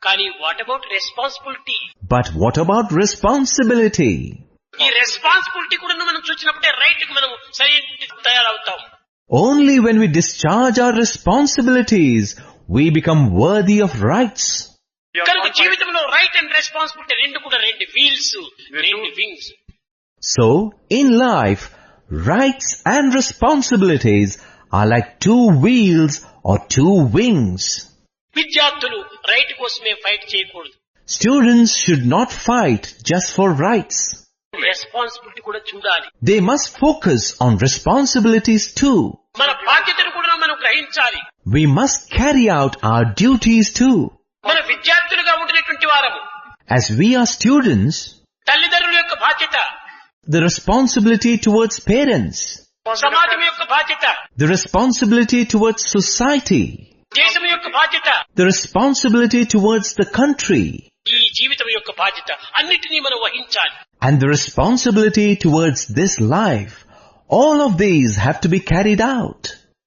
కానీ what about responsibility? But what about responsibility? ఈ రెస్పాన్సిబిలిటీ కూడా మనం చూసినప్పుడే రైట్ కి మనం సరైన తయారవుతాం. Only when we discharge our responsibilities, we become worthy of rights. కనుక జీవితంలో రైట్ అండ్ రెస్పాన్సిబిలిటీ రెండు కూడా రెండు వీల్స్, రెండు wings. So, in life, rights and responsibilities are like two wheels or two wings. విద్యార్థులు రైట్ కోసమే ఫైట్ చేయకూడదు. Students should not fight just for rights. Responsibility కూడా చూడాలి. They must focus on responsibilities too. మన బాధ్యతను కూడా మనం గ్రహించాలి. We must carry out our duties too. మన విద్యార్థులుగా ఉండినటువంటి వారము, As we are students, తల్లిదండ్రుల యొక్క బాధ్యత, the responsibility towards parents, సమాజం యొక్క బాధ్యత, the responsibility towards society, దేశం యొక్క బాధ్యత, the responsibility towards the country, ఈ జీవితం యొక్క బాధ్యత అన్నిటినీ మనం వహించాలి. and the responsibility towards this life. All of these have to be carried out.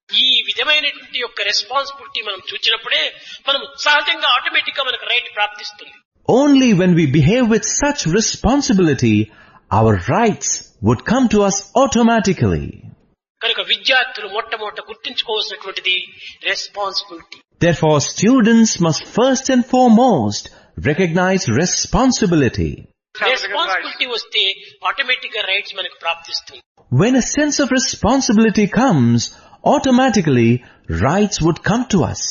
ఈ విధమైనటువంటి యొక్క రెస్పాన్సిబిలిటీ మనం చూచినప్పుడే మనం సహజంగా ఆటోమేటిక్ గా మనకు రైట్ ప్రాప్తిస్తుంది. Only when we behave with such responsibility, our rights would come to us automatically. కనుక విద్యార్థులు మొట్టమొదట గుర్తించుకోవాల్సినటువంటిది responsibility. Therefore, students must first and foremost recognize responsibility. Responsibility వస్తే ఆటోమేటిక్ గా రైట్స్ మనకు ప్రాప్తిస్తుంది. When a sense of responsibility comes, automatically rights would come to us.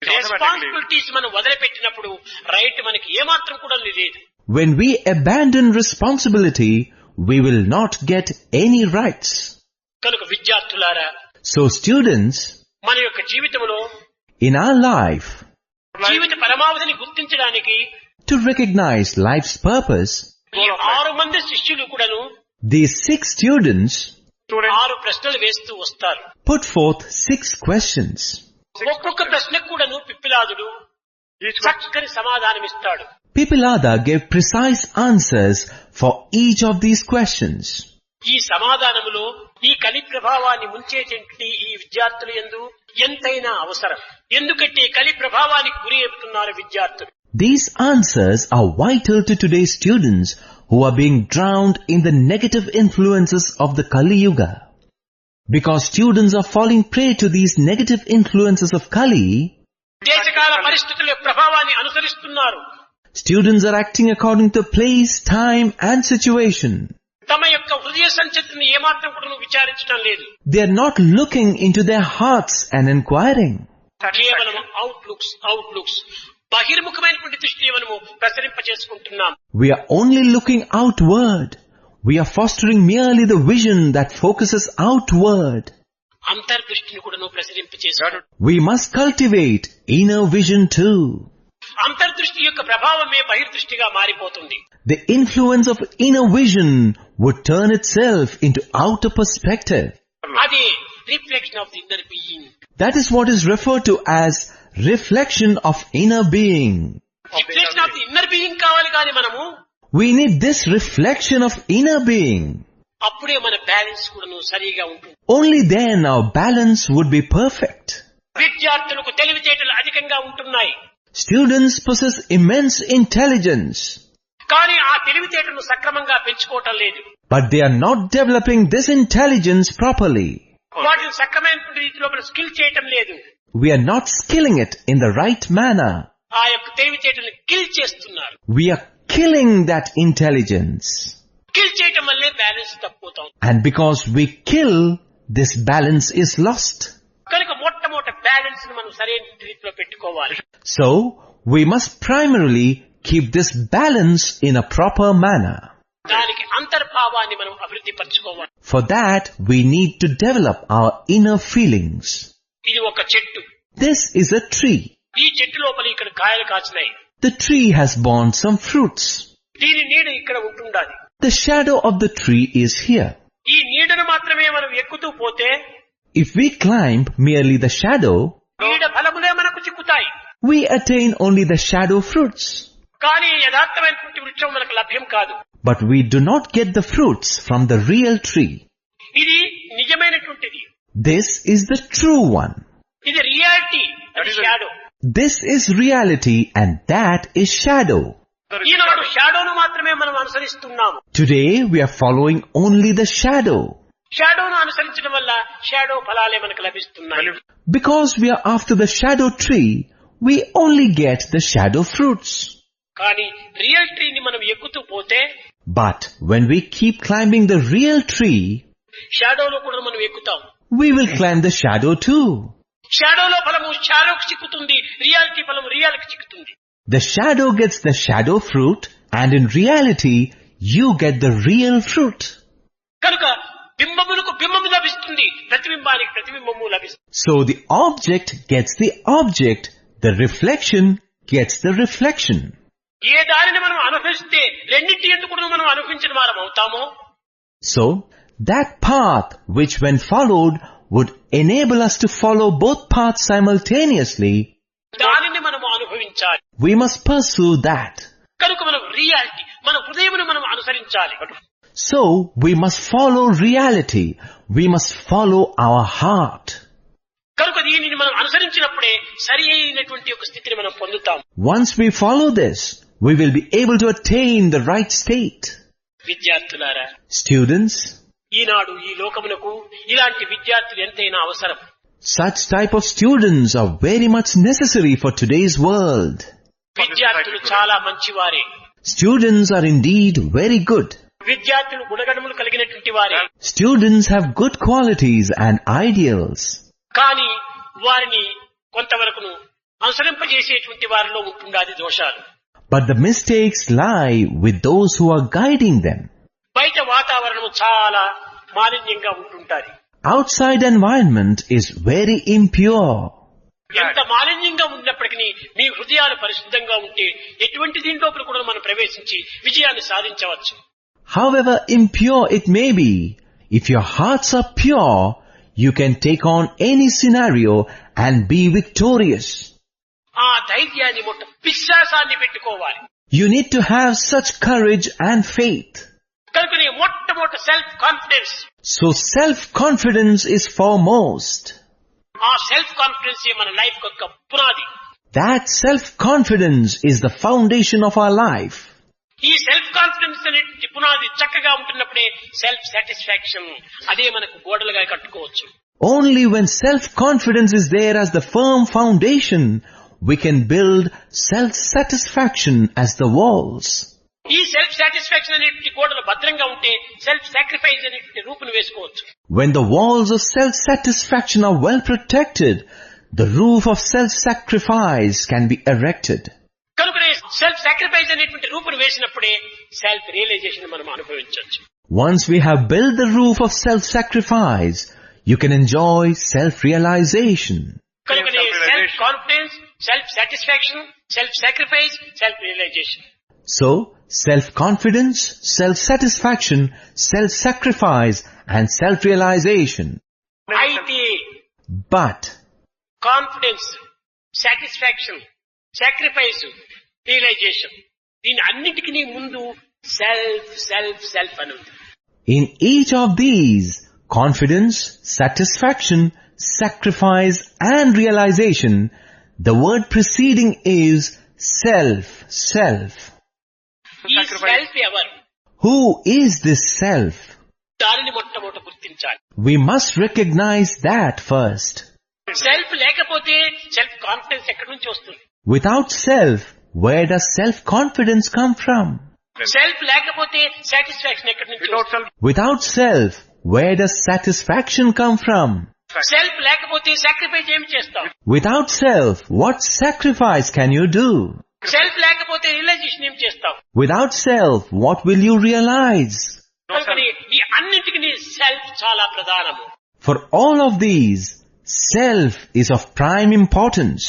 Responsibilities మనం వదిలిపెట్టినప్పుడు right మనకి ఏమాత్రం కూడా లేదు. When we abandon responsibility, we will not get any rights. కనుక విద్యార్థులారా, So students, మన యొక్క జీవితంలో in our life, జీవిత పరమావధిని గుర్తించడానికి to recognize life's purpose, ఈ 6 మంది శిష్యులు కూడాను these 6 students 6 ప్రశ్నలు వేస్తూ వస్తారు. put forth 6 questions. ఒక్కొక్క ప్రశ్నకు కూడాను పిప్పిలాదుడు చక్కని సమాధానం ఇస్తాడు. Pipilada gave precise answers for each of these questions. ఈ సమాధానములో ఈ కలి ప్రభావాన్ని ముంచేటువంటి ఈ విద్యార్థులు యందు ఎంతైనా అవసరం. ఎందుకంటే కలి ప్రభావానికి గురి అవుతున్నారు విద్యార్థులు. These answers are vital to today's students who are being drowned in the negative influences of the Kali Yuga. Because students are falling prey to these negative influences of Kali, దేశకాల పరిస్థితుల ప్రభావాన్ని అనుసరిస్తున్నారు. students are acting according to place, time and situation. తమ యొక్క హృదయ సంచితిని ఏమాత్రం కూడా విచారించడం లేదు. They are not looking into their hearts and inquiring. కేవలం అవుట్లుక్స్ బహిర్ముఖమైనటువంటి దృష్టిని మనము ప్రసరింపచేసుకుంటున్నాం. We are only looking outward. We are fostering merely the vision that focuses outward. అంతర్దృష్టిని కూడా ప్రసరింపచేసుకుంటున్నాం. We must cultivate inner vision too. అంతర్దృష్టి యొక్క ప్రభావమే బహిర్దృష్టిగా మారిపోతుంది. The influence of inner vision would turn itself into outer perspective. అది reflection of the inner being. That is what is referred to as reflection of inner being. Reflection of the inner being కావాలి కానీ మనము We need this reflection of inner being. అప్పుడే మన balance కూడా సరిగా ఉంటుంది. Only then our balance would be perfect. విద్యార్థులకు తెలివితేటలు అధికంగా ఉంటున్నాయి. Students possess immense intelligence. కానీ ఆ తెలివితేటలను సక్రమంగా పెంచుకోవటం లేదు. But they are not developing this intelligence properly. వాటిని సక్రమైన రీతిలో స్కిల్ చేయటం లేదు. We are not skilling it in the right manner. ఆ యొక్క తెలివితేటలను కిల్ చేస్తున్నారు. We are killing that intelligence. Kill చేయటం వల్లే balance తప్పుతాం. And because we kill, this balance is lost. కనుక మొట్టమొదటి బ్యాలెన్స్ ని మనం సరైన రీతిలో పెట్టుకోవాలి. So, we must primarily keep this balance in a proper manner. దానికి అంతర్భావాన్ని మనం అభివృద్ధి పరచుకోవాలి. For that, we need to develop our inner feelings. ఇది ఒక చెట్టు. This is a tree. ఈ చెట్టు లోపల ఇక్కడ కాయలు కాచినాయి. The tree has borne some fruits. దీని నీడ ఇక్కడ ఉంటుండాలి. The shadow of the tree is here. ఈ నీడను మాత్రమే మనం ఎక్కుతూ పోతే If we climb merely the shadow, నీడ ఫలములే మనకు చిక్కుతాయి. we attain only the shadow fruits. కానీ యథార్థమైనటువంటి వృక్షం మనకు లభ్యం కాదు. But we do not get the fruits from the real tree. ఇది నిజమైనటువంటిది. This is the true one. ఇది రియాలిటీ, అది shadow. This is reality and that is shadow. ఈనాడు షాడోను మాత్రమే మనం అనుసరిస్తున్నాము. Today we are following only the shadow. షాడోను అనుసరించడం వల్ల shadow ఫలాలే మనకు లభిస్తున్నాయి. Because we are after the shadow tree, we only get the shadow fruits. కానీ real ట్రీని మనం ఎక్కుతూ పోతే But when we keep climbing the real tree, షాడోలో కూడా మనం ఎక్కుతాం. we will climb the shadow too. షాడోలో ఫలము షాడోకి చిక్కుతుంది, రియాలిటీ ఫలము రియాలిటీకి చిక్కుతుంది. The shadow gets the shadow fruit and in reality, you get the real fruit. కనుక బింబములకు బింబము లభిస్తుంది, ప్రతిబింబానికి ప్రతిబింబము లభిస్తుంది. So the object gets the object, the reflection gets the reflection. ఏ దానిని మనం అనుభవిస్తే రెండింటి ఎందుకు మనం అనుభవించిన వారం అవుతామో, So that path which when followed would enable us to follow both paths simultaneously, దానిని మనము అనుభవించాలి. we must pursue that. కనుక మనం రియాలిటీ, మన హృదయమును మనం అనుసరించాలి. So we must follow reality. We must follow our heart. కనుక దీనిని మనం అనుసరించినప్పుడే సరి అయినటువంటి ఒక స్థితిని మనం పొందుతాం. Once we follow this, we will be able to attain the right state. విద్యార్థులారా, Students, ఈనాడు ఈ లోకమునకు ఇలాంటి విద్యార్థులు ఎంతైనా అవసరం. such type of students are very much necessary for today's world. విద్యార్థులు చాలా మంచివారే. Students are indeed very good. విద్యార్థులు గుణగణములు కలిగినటువంటి వారే. Students have good qualities and ideals. కానీ వారిని కొంతవరకును అనుసరింపజేసేటువంటి వారిలో ఉంటుండాది దోషాలు. But the mistakes lie with those who are guiding them. బయట వాతావరణం చాలా మాలిన్యంగా ఉంటుంటాది. Outside environment is very impure. ఎంత మాలిన్యంగా ఉన్నప్పటికీ మీ హృదయాలు పరిశుద్ధంగా ఉంటే ఎటువంటి దీంట్లోపల కూడా మనం ప్రవేశించి విజయాన్ని సాధించవచ్చు. However impure it may be, if your hearts are pure, you can take on any scenario and be victorious. ఆ ధైర్యాన్ని విశ్వాసాన్ని పెట్టుకోవాలి. You need to have such courage and faith. కనుకనే మొట్టమొదటి self confidence. So self-confidence is foremost. ఆ self confidence మన life యొక్క పునాది. That self-confidence is the foundation of our life. ఈ సెల్ఫ్ కాన్ఫిడెన్స్ అనేది పునాది చక్కగా ఉంటున్నప్పుడే సెల్ఫ్ సాటిస్ఫాక్షన్ అదే మనకు గోడలుగా కట్టుకోవచ్చు. Only when self-confidence is there as the firm foundation, we can build self-satisfaction as the walls. ఈ సెల్ఫ్ సాటిస్ఫాక్షన్ అనేటువంటి గోడలు భద్రంగా ఉంటే సెల్ఫ్ సాక్రిఫైస్ అనేటువంటి రూపును వేసుకోవచ్చు. When the walls of self-satisfaction are well protected, the roof of self-sacrifice can be erected. కనుకనే self sacrifice అనేటువంటి రూపును వేసినప్పుడే self realisation మనం అనుభవించవచ్చు. Once we have built the roof of self-sacrifice, you can enjoy self-realization. కనుకనే self confidence, self satisfaction, self sacrifice, self realization. So, self-confidence, self-satisfaction, self-sacrifice and self-realization. అయితే But, confidence, satisfaction, sacrifice, realization దీని అన్నిటికీ ముందు self self self అని ఉంది. in each of these, confidence, satisfaction, sacrifice and realization, the word preceding is self, self. ఈ self ఎవరు? Who is this self? దానిని మొట్టమొదట గుర్తించాలి. We must recognize that first. Self లేకపోతే సెల్ఫ్ కాన్ఫిడెన్స్ ఎక్కడి నుంచి వస్తుంది? Without self, where does self-confidence come from? Self లేకపోతే సాటిస్ఫాక్షన్ ఎక్కడి నుంచి వస్తుంది? Without self, where does satisfaction come from? Self లేకపోతే సాక్రిఫైస్ ఏమి చేస్తాం? Without self, what sacrifice can you do? Self లేకపోతే రియలైజేషన్ ఏం చేస్తాం? Without self, what will you realize? కనుకని ఈ అన్నింటికి సెల్ఫ్ చాలా ప్రధానము. For all of these, self is of prime importance.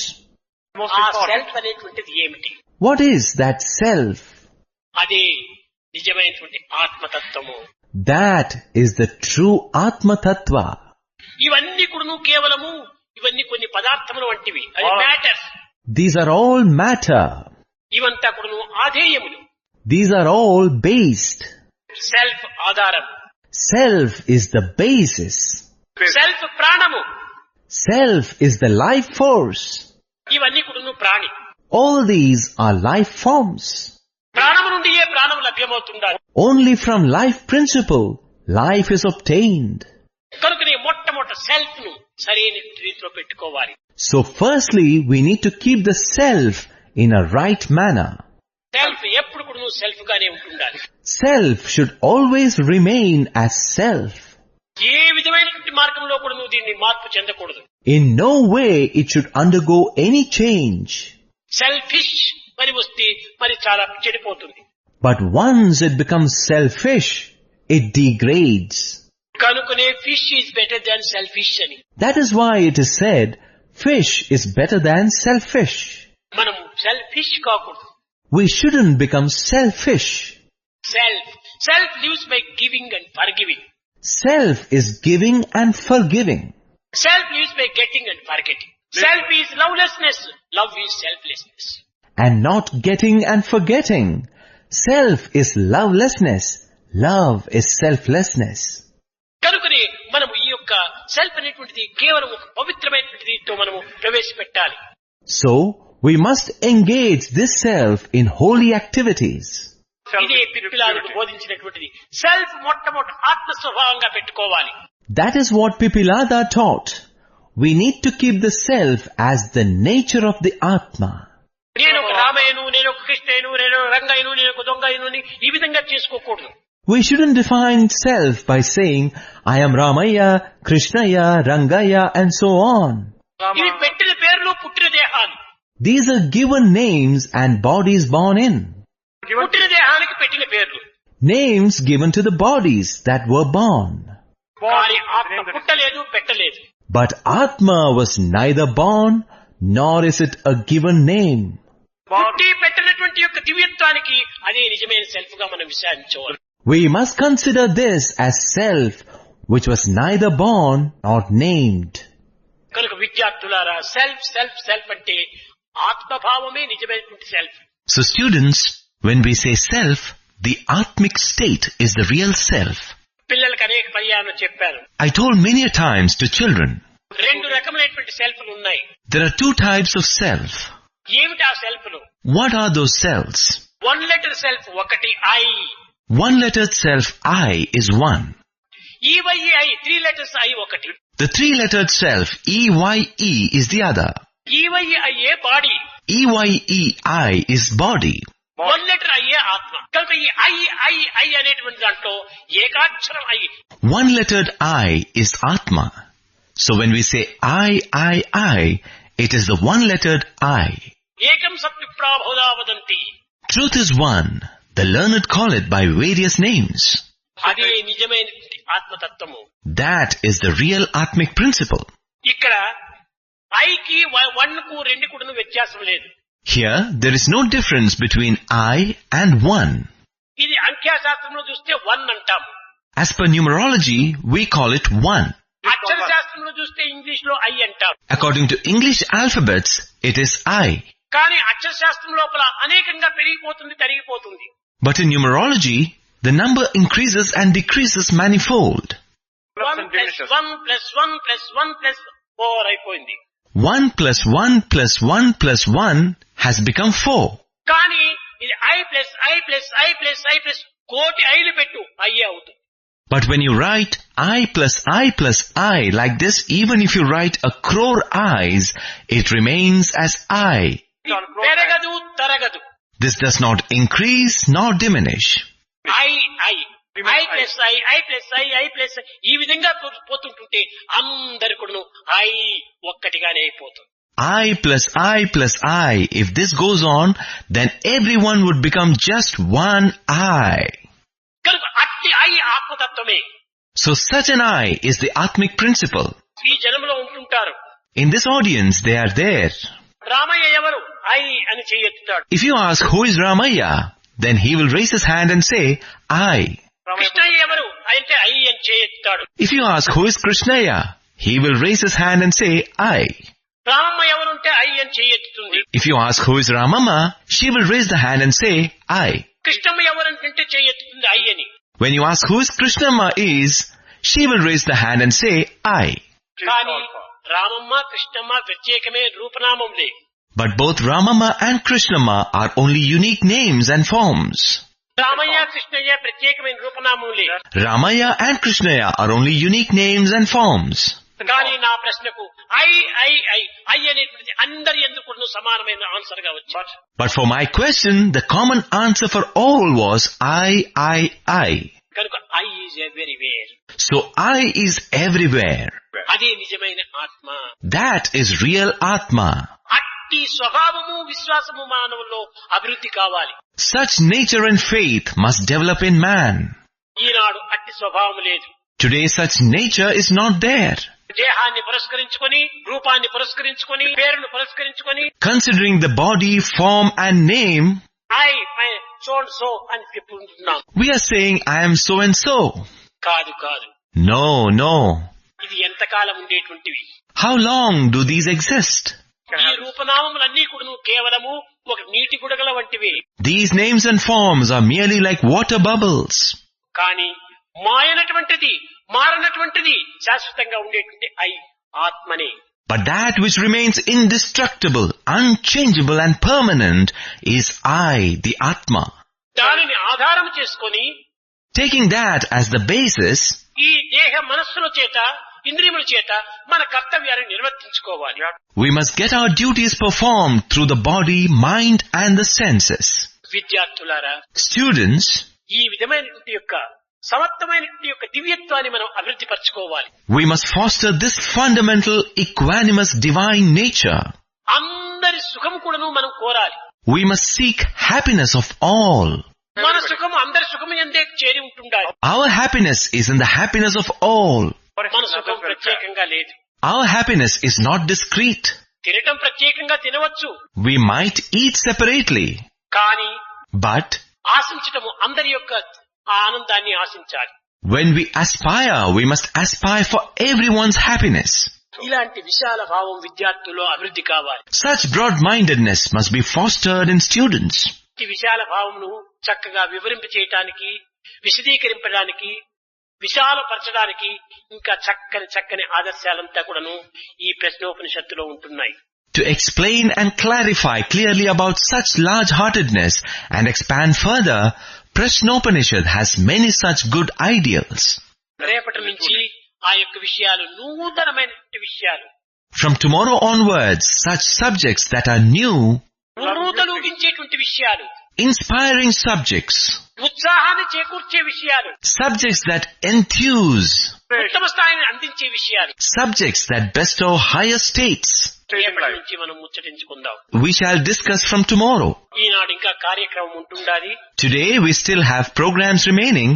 ఆ సెల్ఫ్ అనేటువంటిది ఏమిటి? What is that self? అదే నిజమైనటువంటి ఆత్మతత్వము. That is the true Atma Tattva. ఇవన్నీ కూడా కేవలము ఇవన్నీ కొన్ని పదార్థములు వంటివి. అది matters. These are all matter. ఇవంతా కూడా ఆధేయములు. These are all based. Self ఆధారం. Self is the basis. Self ప్రాణము. Self is the life force. ఇవన్నీ కూడా ప్రాణి. All these are life forms. ప్రాణము నుండి ఏ ప్రాణం లభ్యమవుతుండాలి? Only from life principle, life is obtained. కనుకనే మొట్టమొదట సెల్ఫ్ ను సరైన రీతిలో పెట్టుకోవాలి. So firstly, we need to keep the self in a right manner. Self ఎప్పుడు కూడా సెల్ఫ్ గానే ఉంటుండాలి. Self should always remain as self. ఏ విధమైనటువంటి మార్గంలో కూడా దీన్ని మార్పు చెందకూడదు. In no way it should undergo any change. Selfish మరి వస్తే మరి చాలా చెడిపోతుంది. But once it becomes selfish, it degrades. కనుకనే fish is better than selfish అని. That is why it is said, fish is better than selfish. మనం selfish కాకూడదు. We shouldn't become selfish. Self lives by giving and forgiving. Self is giving and forgiving. Self lives by getting and forgetting. Self is lovelessness. Love is selflessness. And not getting and forgetting. Self is lovelessness. Love is selflessness. కనుకనే మనము ఈ యొక్క self అనేటువంటిది కేవలం ఒక పవిత్రమైనటువంటి రీతితో మనము ప్రవేశపెట్టాలి. So, we must engage this self in holy activities. ఇదే పిప్పిలాదుడు బోధించినటువంటిది. సెల్ఫ్ మొట్టమొదటి ఆత్మ స్వభావంగా పెట్టుకోవాలి. That is what Pipilada taught. We need to keep the self as the nature of the Atma. నేను ఒక రామయ్యను, నేను ఒక కృష్ణయ్యను, నేను రంగయ్యను, నేను ఒక దొంగయ్యను అని ఈ విధంగా చేసుకోకూడదు. We shouldn't define self by saying, I am Ramaya, Krishnaya, Rangaya and so on. ఇవి పెట్టిన పేర్లు పుట్టిన దేహాలు. These are given names and bodies born in. పుట్టిన దేహానికి పెట్టిన పేర్లు. Names given to the bodies that were born. కానీ ఆత్మ పుట్టలేదు, పెట్టలేదు. But Atma was neither born, nor is it a given name. పుట్టి పెట్టినటువంటి యొక్క దివ్యత్వానికి అదే నిజమైన సెల్ఫ్ గా మనం విచారించాలి. We must consider this as self, which was neither born nor named. కనుక విద్యార్థులారా సెల్ఫ్ సెల్ఫ్ సెల్ఫ్ అంటే ఆత్మభావమే నిజమైనటువంటి self. So students, when we say self, the Atmic state is the real self. పిల్లలకు అనేక పర్యాయాలు చెప్పాను. I told many a times to children, రెండు రకమైనటువంటి సెల్ఫ్లు ఉన్నాయి. there are two types of self. ఏమిటి ఆ సెల్ఫ్లు? What are those selves? One letter self ఒకటి I. One-lettered self I is one. EYE three letters I ఒకటి. The three-lettered self EYE is the other. EYE body. EYEI is body. One letter అయ్యే ఆత్మ కనుక ఈ I అనేటువంటి దాంట్లో ఏకాక్షరం I. One-lettered I is Atma. So when we say I, it is the one-lettered I. ఏకం సత్విప్రా బహుధా వదంతి. Truth is one. The learned call it by various names. అదే నిజమైన ఆత్మతత్వము. That is the real Atmic principle. ఇక్కడ ఐకి one కు రెండు కూడా వ్యత్యాసం లేదు. Here, there is no difference between I and one. ఇది అంఖ్యాశాస్త్రంలో చూస్తే వన్ అంటాము. As per numerology, we call it one. అక్షర శాస్త్రంలో చూస్తే ఇంగ్లీష్ లో ఐ అంటారు. According to English alphabets, it is I. కానీ అక్షర శాస్త్రం లోపల అనేకంగా పెరిగిపోతుంది, తరిగిపోతుంది. But in numerology, the number increases and decreases manifold. 1+1+1+1+4 అయిపోయింది. 1 plus 1 plus 1 plus 1 has become 4. కానీ ఇది I+I+I+I+ కోటి ఐలు పెట్టు అయ్యే అవుతుంది. But when you write I plus I plus I like this, even if you write a crore I's, it remains as I. పెరగదు తరగదు. This does not increase nor diminish. I+I+I+I+I ఈ విధంగా పోతుంటుంటే అందరి కూడా ఐ ఒక్కటిగానే అయిపోతుంది. I plus I plus I. If this goes on, then everyone would become just one I. కనుక అట్టి I ఆత్మతత్వమే. So such an I is the Atmic principle. ఈ జనములో ఉంటుంటారు. In this audience, they are there. Ramayya ఎవరు? I అని చేయెత్తుతాడు. If you ask who is Ramaya, then he will raise his hand and say, I. Krishnaiah ఎవరు అంటే I అని చేయెత్తుతాడు. If you ask who is Krishnaya, he will raise his hand and say, I. Ramamma ఎవరుంటే I అని చేయెత్తుతుంది. If you ask who is Ramama, she will raise the hand and say, I. Krishnamma ఎవరంటే చేయెత్తుతుంది I అని. When you ask who is Krishnamma is, she will raise the hand and say, I. కానీ Ramamma Krishnamma ప్రత్యేకమే రూపనామంలే. But both Ramama and Krishnamma are only unique names and forms. Ramayya Krishnaiah ప్రత్యేకమైన రూపనామములే. Ramaya and Krishnaya are only unique names and forms. కానీ నా ప్రశ్నకు I అనేటువంటి అందరి ఎందుకు సమానమైన answer గా వచ్చింది. But for my question, the common answer for all was I. కనుక I is everywhere. So I is everywhere. అదే నిజమైన ఆత్మ. That is real Atma. అట్టి స్వభావము విశ్వాసము మానవుల్లో అభివృద్ధి కావాలి. Such nature and faith must develop in man. ఈనాడు అట్టి స్వభావం లేదు. Today such nature is not there. దేహాన్ని పురస్కరించుకొని, రూపాన్ని పురస్కరించుకొని, పేరును పురస్కరించుకొని, Considering the body, form and name, so and so అని చెప్పుకుంటున్నాం. we are saying I am so and so. కాదు. No. ఇది ఎంతకాలం ఉండేటువంటివి? How long do these exist? ఈ రూపనామములన్నీ కూడా కేవలము ఒక నీటి గుడగల వంటివి. These names and forms are merely like water bubbles. కానీ మాయనటువంటిది, మారనటువంటిది, శాశ్వతంగా ఉండేటువంటి ఐ ఆత్మనే. But that which remains indestructible, unchangeable and permanent is I, the Atma. దానిని ఆధారం చేసుకొని, Taking that as the basis, ఈ దేహ మనస్సుల చేత, ఇంద్రియముల చేత మన కర్తవ్యాన్ని నిర్వర్తించుకోవాలి. we must get our duties performed through the body, mind and the senses. విద్యార్థులారా, Students, ఈ విధమైనటువంటి యొక్క సమర్థమైనటువంటి యొక్క దివ్యత్వాన్ని మనం అభివృద్ధి పరచుకోవాలి. we must foster this fundamental, equanimous divine nature. అందరి సుఖం కూడాను మనం కోరాలి. We must seek happiness of all. మన సుఖం అందరి సుఖం ఎందే చేరి ఉంటుండాలి. Our happiness is in the happiness of all. మన సుఖం ప్రత్యేకంగా లేదు. Our happiness is not discrete. తినటం ప్రత్యేకంగా తినవచ్చు. We might eat separately. కానీ But ఆశించటము అందరి యొక్క ఆనందాన్ని ఆశించాలి. when we aspire, we must aspire for everyone's happiness. ఇలాంటి విశాల భావం విద్యార్థుల్లో అభివృద్ధి కావాలి. Such broad-mindedness must be fostered in students. ఈ విశాల భావమును చక్కగా వివరింప చేయటానికి, విశదీకరింపడానికి, విశాలపరచడానికి ఇంకా చక్కని ఆదర్శాలంతా కూడాను ఈ ప్రశ్నోపనిషత్తులో ఉంటున్నాయి. To explain and clarify clearly about such large-heartedness and expand further, Prashnopanishad has many such good ideals. రేపటి నుంచి ఆ యొక్క విషయాలు నూతనమైన విషయాలు. From tomorrow onwards, such subjects that are new, నూతనూగించేటువంటి విషయాలు, Inspiring subjects. ఉత్సాహాన్ని చేకూర్చే విషయాలు, Subjects that enthuse. ఉత్తమ స్థాయిని అందించే విషయాలు, Subjects that bestow higher states. రేపటి నుంచి మనం ముచ్చటించుకుందాం. We shall discuss from tomorrow. ఈనాడు ఇంకా కార్యక్రమం ఉంటుండాలి. Today we still have programs remaining.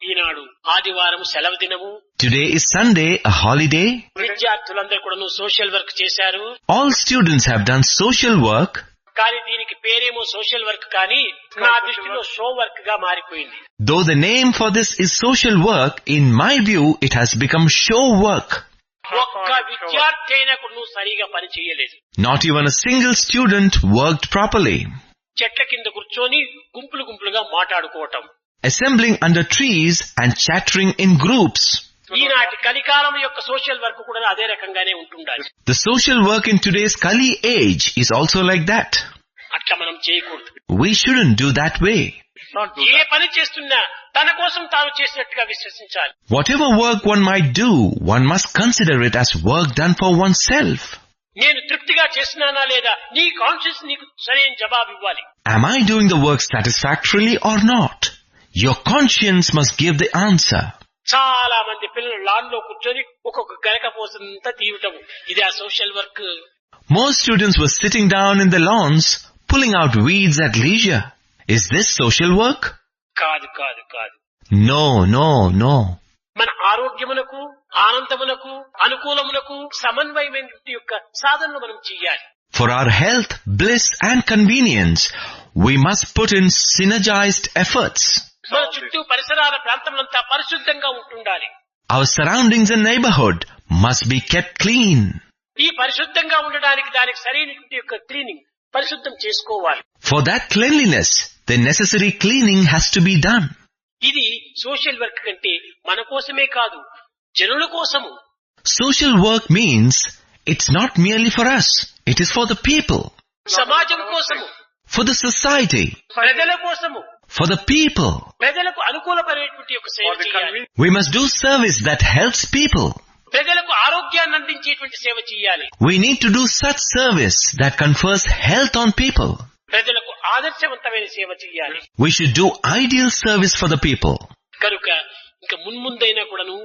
ఈనాడు ఆదివారం సెలవు దినము. Today is Sunday, a holiday. విద్యార్థులందరూ కూడా సోషల్ వర్క్ చేశారు. All students have done social work. కానీ దీనికి పేరేమో సోషల్ వర్క్, కానీ నా దృష్టిలో షో వర్క్ గా మారిపోయింది. Though the name for this is social work, in my view it has become show work. ఒక్క విద్యార్థి అయినా కూడా సరిగా పని చేయలేదు. Not even a single student worked properly. చెట్ల కింద కూర్చొని గుంపులు గుంపులుగా మాట్లాడుకోవటం, Assembling under trees and chattering in groups. ఈనాటి కలికాలం యొక్క సోషల్ వర్క్ కూడా అదే రకంగానే ఉంటుండాలి. The social work in today's Kali age is also like that. అట్లా మనం చేయకూడదు. We shouldn't do that way. ఏ పని చేస్తున్నా తన కోసం తాను చేసినట్టుగా విశ్వసించాలి. Whatever work one might do, one must consider it as work done for oneself. నేను తృప్తిగా చేస్తున్నానా లేదా, నీ కాన్షియస్ నీకు సరైన జవాబు ఇవ్వాలి. Am I doing the work satisfactorily or not? Your conscience must give the answer. చాలా మంది పిల్లలు లాన్ లో కూర్చొని ఒక్కొక్క గరక పోసంతా తీయటం, ఇది ఆ social work. Most students were sitting down in the lawns, pulling out weeds at leisure. Is this social work? కాదు కాదు కాదు. No, no, no. మన ఆరోగ్యమునకు, ఆనందమునకు, అనుకూలమునకు సమన్వయమైన యొక్క సాధనలు మనం చెయ్యాలి. For our health, bliss and convenience, we must put in synergized efforts. మన చుట్టూ పరిసరాల ప్రాంతములంతా పరిశుద్ధంగా ఉంటుండాలి. Our surroundings and neighborhood must be kept clean. ఈ పరిశుద్ధంగా ఉండడానికి దానికి సరైనటువంటి యొక్క క్లీనింగ్, పరిశుద్ధం చేసుకోవాలి. For that cleanliness, the necessary cleaning has to be done. ఇది సోషల్ వర్క్ కంటే మన కోసమే కాదు, జనుల కోసము. Social work means it's not merely for us, it is for the people. సమాజం కోసము, For the society, ప్రజల కోసము, for the people. ప్రజలకు అనుకూలపడేటువంటి యొక్క సేవ చేయాలి. We must do service that helps people. ప్రజలకు ఆరోగ్యాన్ని అందించేటువంటి సేవ చేయాలి. We need to do such service that confers health on people. ప్రజలకు ఆదర్శవంతమైన సేవ చేయాలి. We should do ideal service for the people. కనుక ఇంకా మున్ముందైనా కూడాను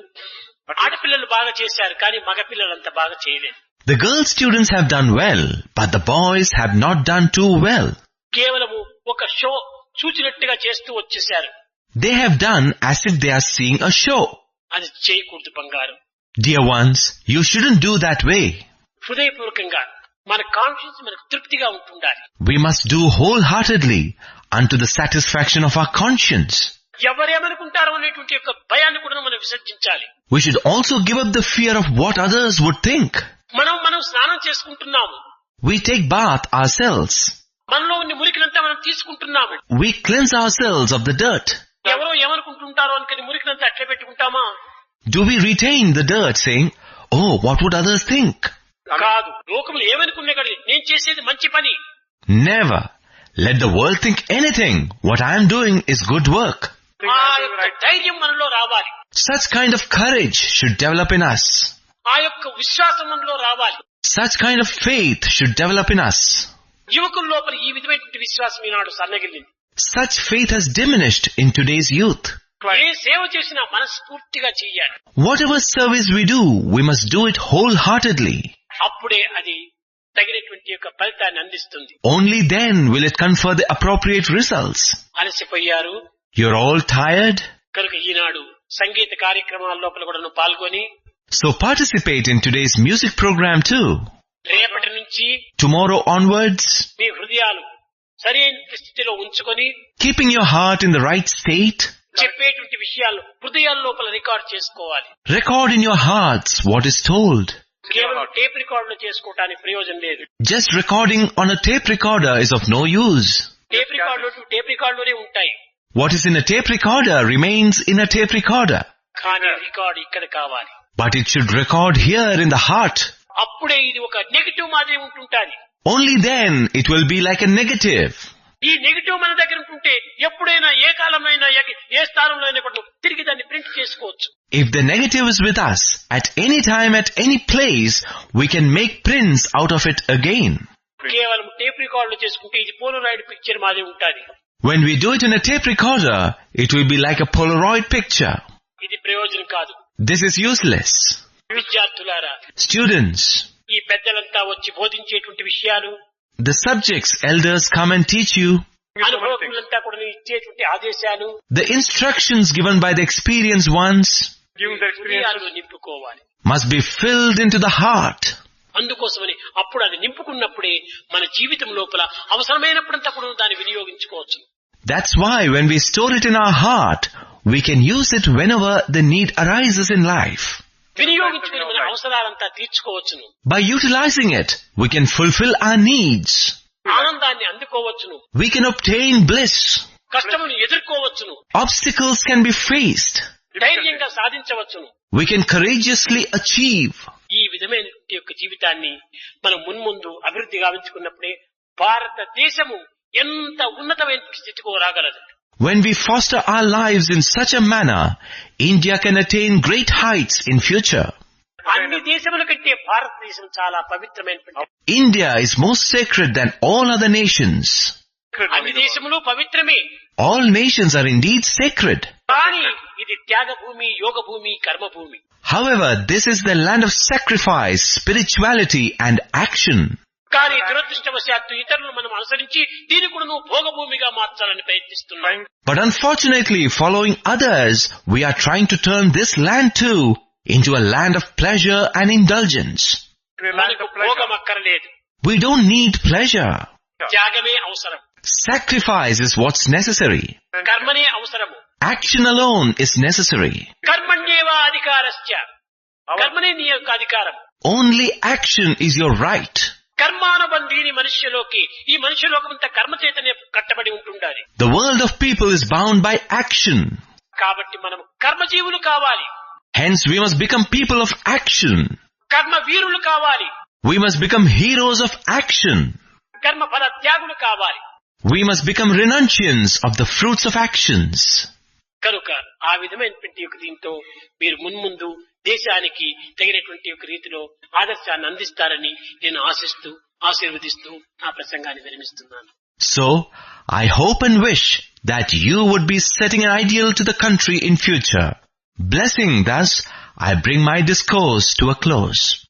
ఆడపిల్లలు బాగా చేశారు, కానీ మగపిల్లలంతా బాగా చేయలేదు. The girl students have done well, but the boys have not done too well. కేవలము ఒక షో చూచినట్టుగా చేస్తూ వచ్చేశారు. They have done as if they are seeing a show. అది చేయకూడదు బంగారం. Dear ones, you shouldn't do that way. హృదయపూర్వకంగా మన conscience మనకు తృప్తిగా ఉంటుండాలి. We must do wholeheartedly unto the satisfaction of our conscience. ఎవరేమనుకుంటారో అనేటువంటి యొక్క భయాన్ని కూడా మనం విసర్జించాలి. We should also give up the fear of what others would think. మనం స్నానం చేసుకుంటున్నాము. We take bath ourselves. మనలో ఉన్న మురికినంతా మనం తీసుకుంటున్నాము. We cleanse ourselves of the dirt. ఎవరో ఏమనుకుంటుంటారో అనుకుని మురికినంతా అట్లే పెట్టుకుంటామా? Do we retain the dirt saying, oh, what would others think? కాదు. లోకములు ఏమనుకున్నా కానీ నేను చేసేది మంచి పని. Never. Let the world think anything. What I am doing is good work. ఆ యొక్క ధైర్యం మనలో రావాలి. Such kind of courage should develop in us. ఆ యొక్క విశ్వాసం మనలో రావాలి. Such kind of faith should develop in us. యువకుల లోపల ఈ విధమైనటువంటి విశ్వాసం ఈనాడు సన్నగిల్లింది. Such faith has diminished in today's youth. ఏ సేవ చేసినా మనస్ఫూర్తిగా చెయ్యాలి. Whatever service we do, we must do it wholeheartedly. అప్పుడే అది తగినటువంటి యొక్క ఫలితాన్ని అందిస్తుంది. Only then will it confer the appropriate results. అలసిపోయారు. You're all tired? కనుక ఈనాడు సంగీత కార్యక్రమాల లోపల కూడా పాల్గొని So participate in today's music program too. రేపటి నుంచి Tomorrow onwards, మీ హృదయాలు సరైన స్థితిలో ఉంచుకొని keeping your heart in the right state, చెప్పేటువంటి విషయాలు హృదయాల లోపల రికార్డ్ చేసుకోవాలి. record in your hearts what is told. కేవలం టేప్ రికార్డులు చేసుకోవడానికి ప్రయోజనం లేదు. Just recording on a tape recorder is of no use. Tape రికార్డులోనే ఉంటాయి. What is in a tape recorder remains in a tape recorder. కానీ record ఇక్కడ కావాలి. But it should record here in the heart. అప్పుడే ఇది ఒక negative మాదిరి ఉంటుంటాది. Only then it will be like a negative. ఈ నెగటివ్ మన దగ్గర ఉంటుంటే ఎప్పుడైనా ఏ కాలంలో ఏ స్థానంలో అయినా కూడా తిరిగి దాన్ని ప్రింట్ చేసుకోవచ్చు. If the negative is with us, at any time, at any place, we can make prints out of it again. కేవలం టేప్ రికార్డులు చేసుకుంటే ఇది పోలోరాయిడ్ పిక్చర్ మాదిరి ఉంటుంది. When we do it in a tape recorder, it will be like a Polaroid picture. ఇది ప్రయోజనం కాదు. This is useless. విద్యార్థులారా, Students, ఈ పెద్దలంతా వచ్చి బోధించేటువంటి విషయాలు, the subjects elders come and teach you. అనుభవజ్ఞులంతా కూడా ఇచ్చేటువంటి ఆదేశాలు, The instructions given by the experienced ones హృదయాల్లో నింపుకోవాలి. must be filled into the heart. అందుకోసమని అప్పుడు అది నింపుకున్నప్పుడే మన జీవితం లోపల అవసరమైనప్పుడంతప్పుడు దాన్ని వినియోగించుకోవచ్చు. That's why when we store it in our heart, we can use it whenever the need arises in life. వినియోగించుకుని మన అవసరాలంతా తీర్చుకోవచ్చును. By utilizing it, we can fulfill our needs. ఆనందాన్ని అందుకోవచ్చును. We can obtain bliss. కష్టమును ఎదుర్కోవచ్చును. Obstacles can be faced. ధైర్యంగా సాధించవచ్చును. We can courageously achieve. ఈ విధమైన యొక్క జీవితాన్ని మనం మున్ముందు అభివృద్ధి గావించుకున్నప్పుడే భారతదేశము ఎంత ఉన్నతమైన స్థితికి రాగలదు. When we foster our lives in such a manner, India can attain great heights in future. అన్ని దేశముల కంటే భారతదేశం చాలా పవిత్రమైనటువంటి. India is most sacred than all other nations. అన్ని దేశములు పవిత్రమే. All nations are indeed sacred. కానీ ఇది త్యాగ భూమి, యోగ భూమి, కర్మ భూమి. However, this is the land of sacrifice, spirituality and action. కానీ దురదృష్టవశాత్తు ఇతరులు మనం అనుసరించి దీన్ని కూడా నువ్వు భోగభూమిగా మార్చాలని ప్రయత్నిస్తున్నాం. But unfortunately, following others, we are trying to turn this land too into a land of pleasure and indulgence. మనకు భోగం అక్కర్లేదు. We don't need pleasure. త్యాగమే అవసరం. Sacrifice is what's necessary. కర్మనే అవసరము. Action alone is necessary. కర్మణ్యేవ అధికారస్య. కర్మనే నీ యొక్క అధికారం. Only action is your right. కర్మానుబంధీని మనుష్యలోకి, ఈ మనుష్యలోకమంతా కర్మ చేతనే కట్టబడి ఉంటుండాలి. The world of people is bound by action. కాబట్టి మనం కర్మజీవులు కావాలి. Hence we must become people of action. కర్మ వీరులు కావాలి. We must become heroes of action. కర్మ ఫల త్యాగులు కావాలి. We must become renunciants of the fruits of actions. కనుక ఆ విధమైనటువంటి యొక్క దీంతో మీరు మున్ముందు దేశానికి తగినటువంటి ఒక రీతిలో ఆదర్శాన్ని అందిస్తారని నేను ఆశిస్తూ ఆశీర్వదిస్తూ నా ప్రసంగాన్ని విరమిస్తున్నాను. So, I hope and wish that you would be setting an ideal to the country in future. Blessing thus, I bring my discourse to a close.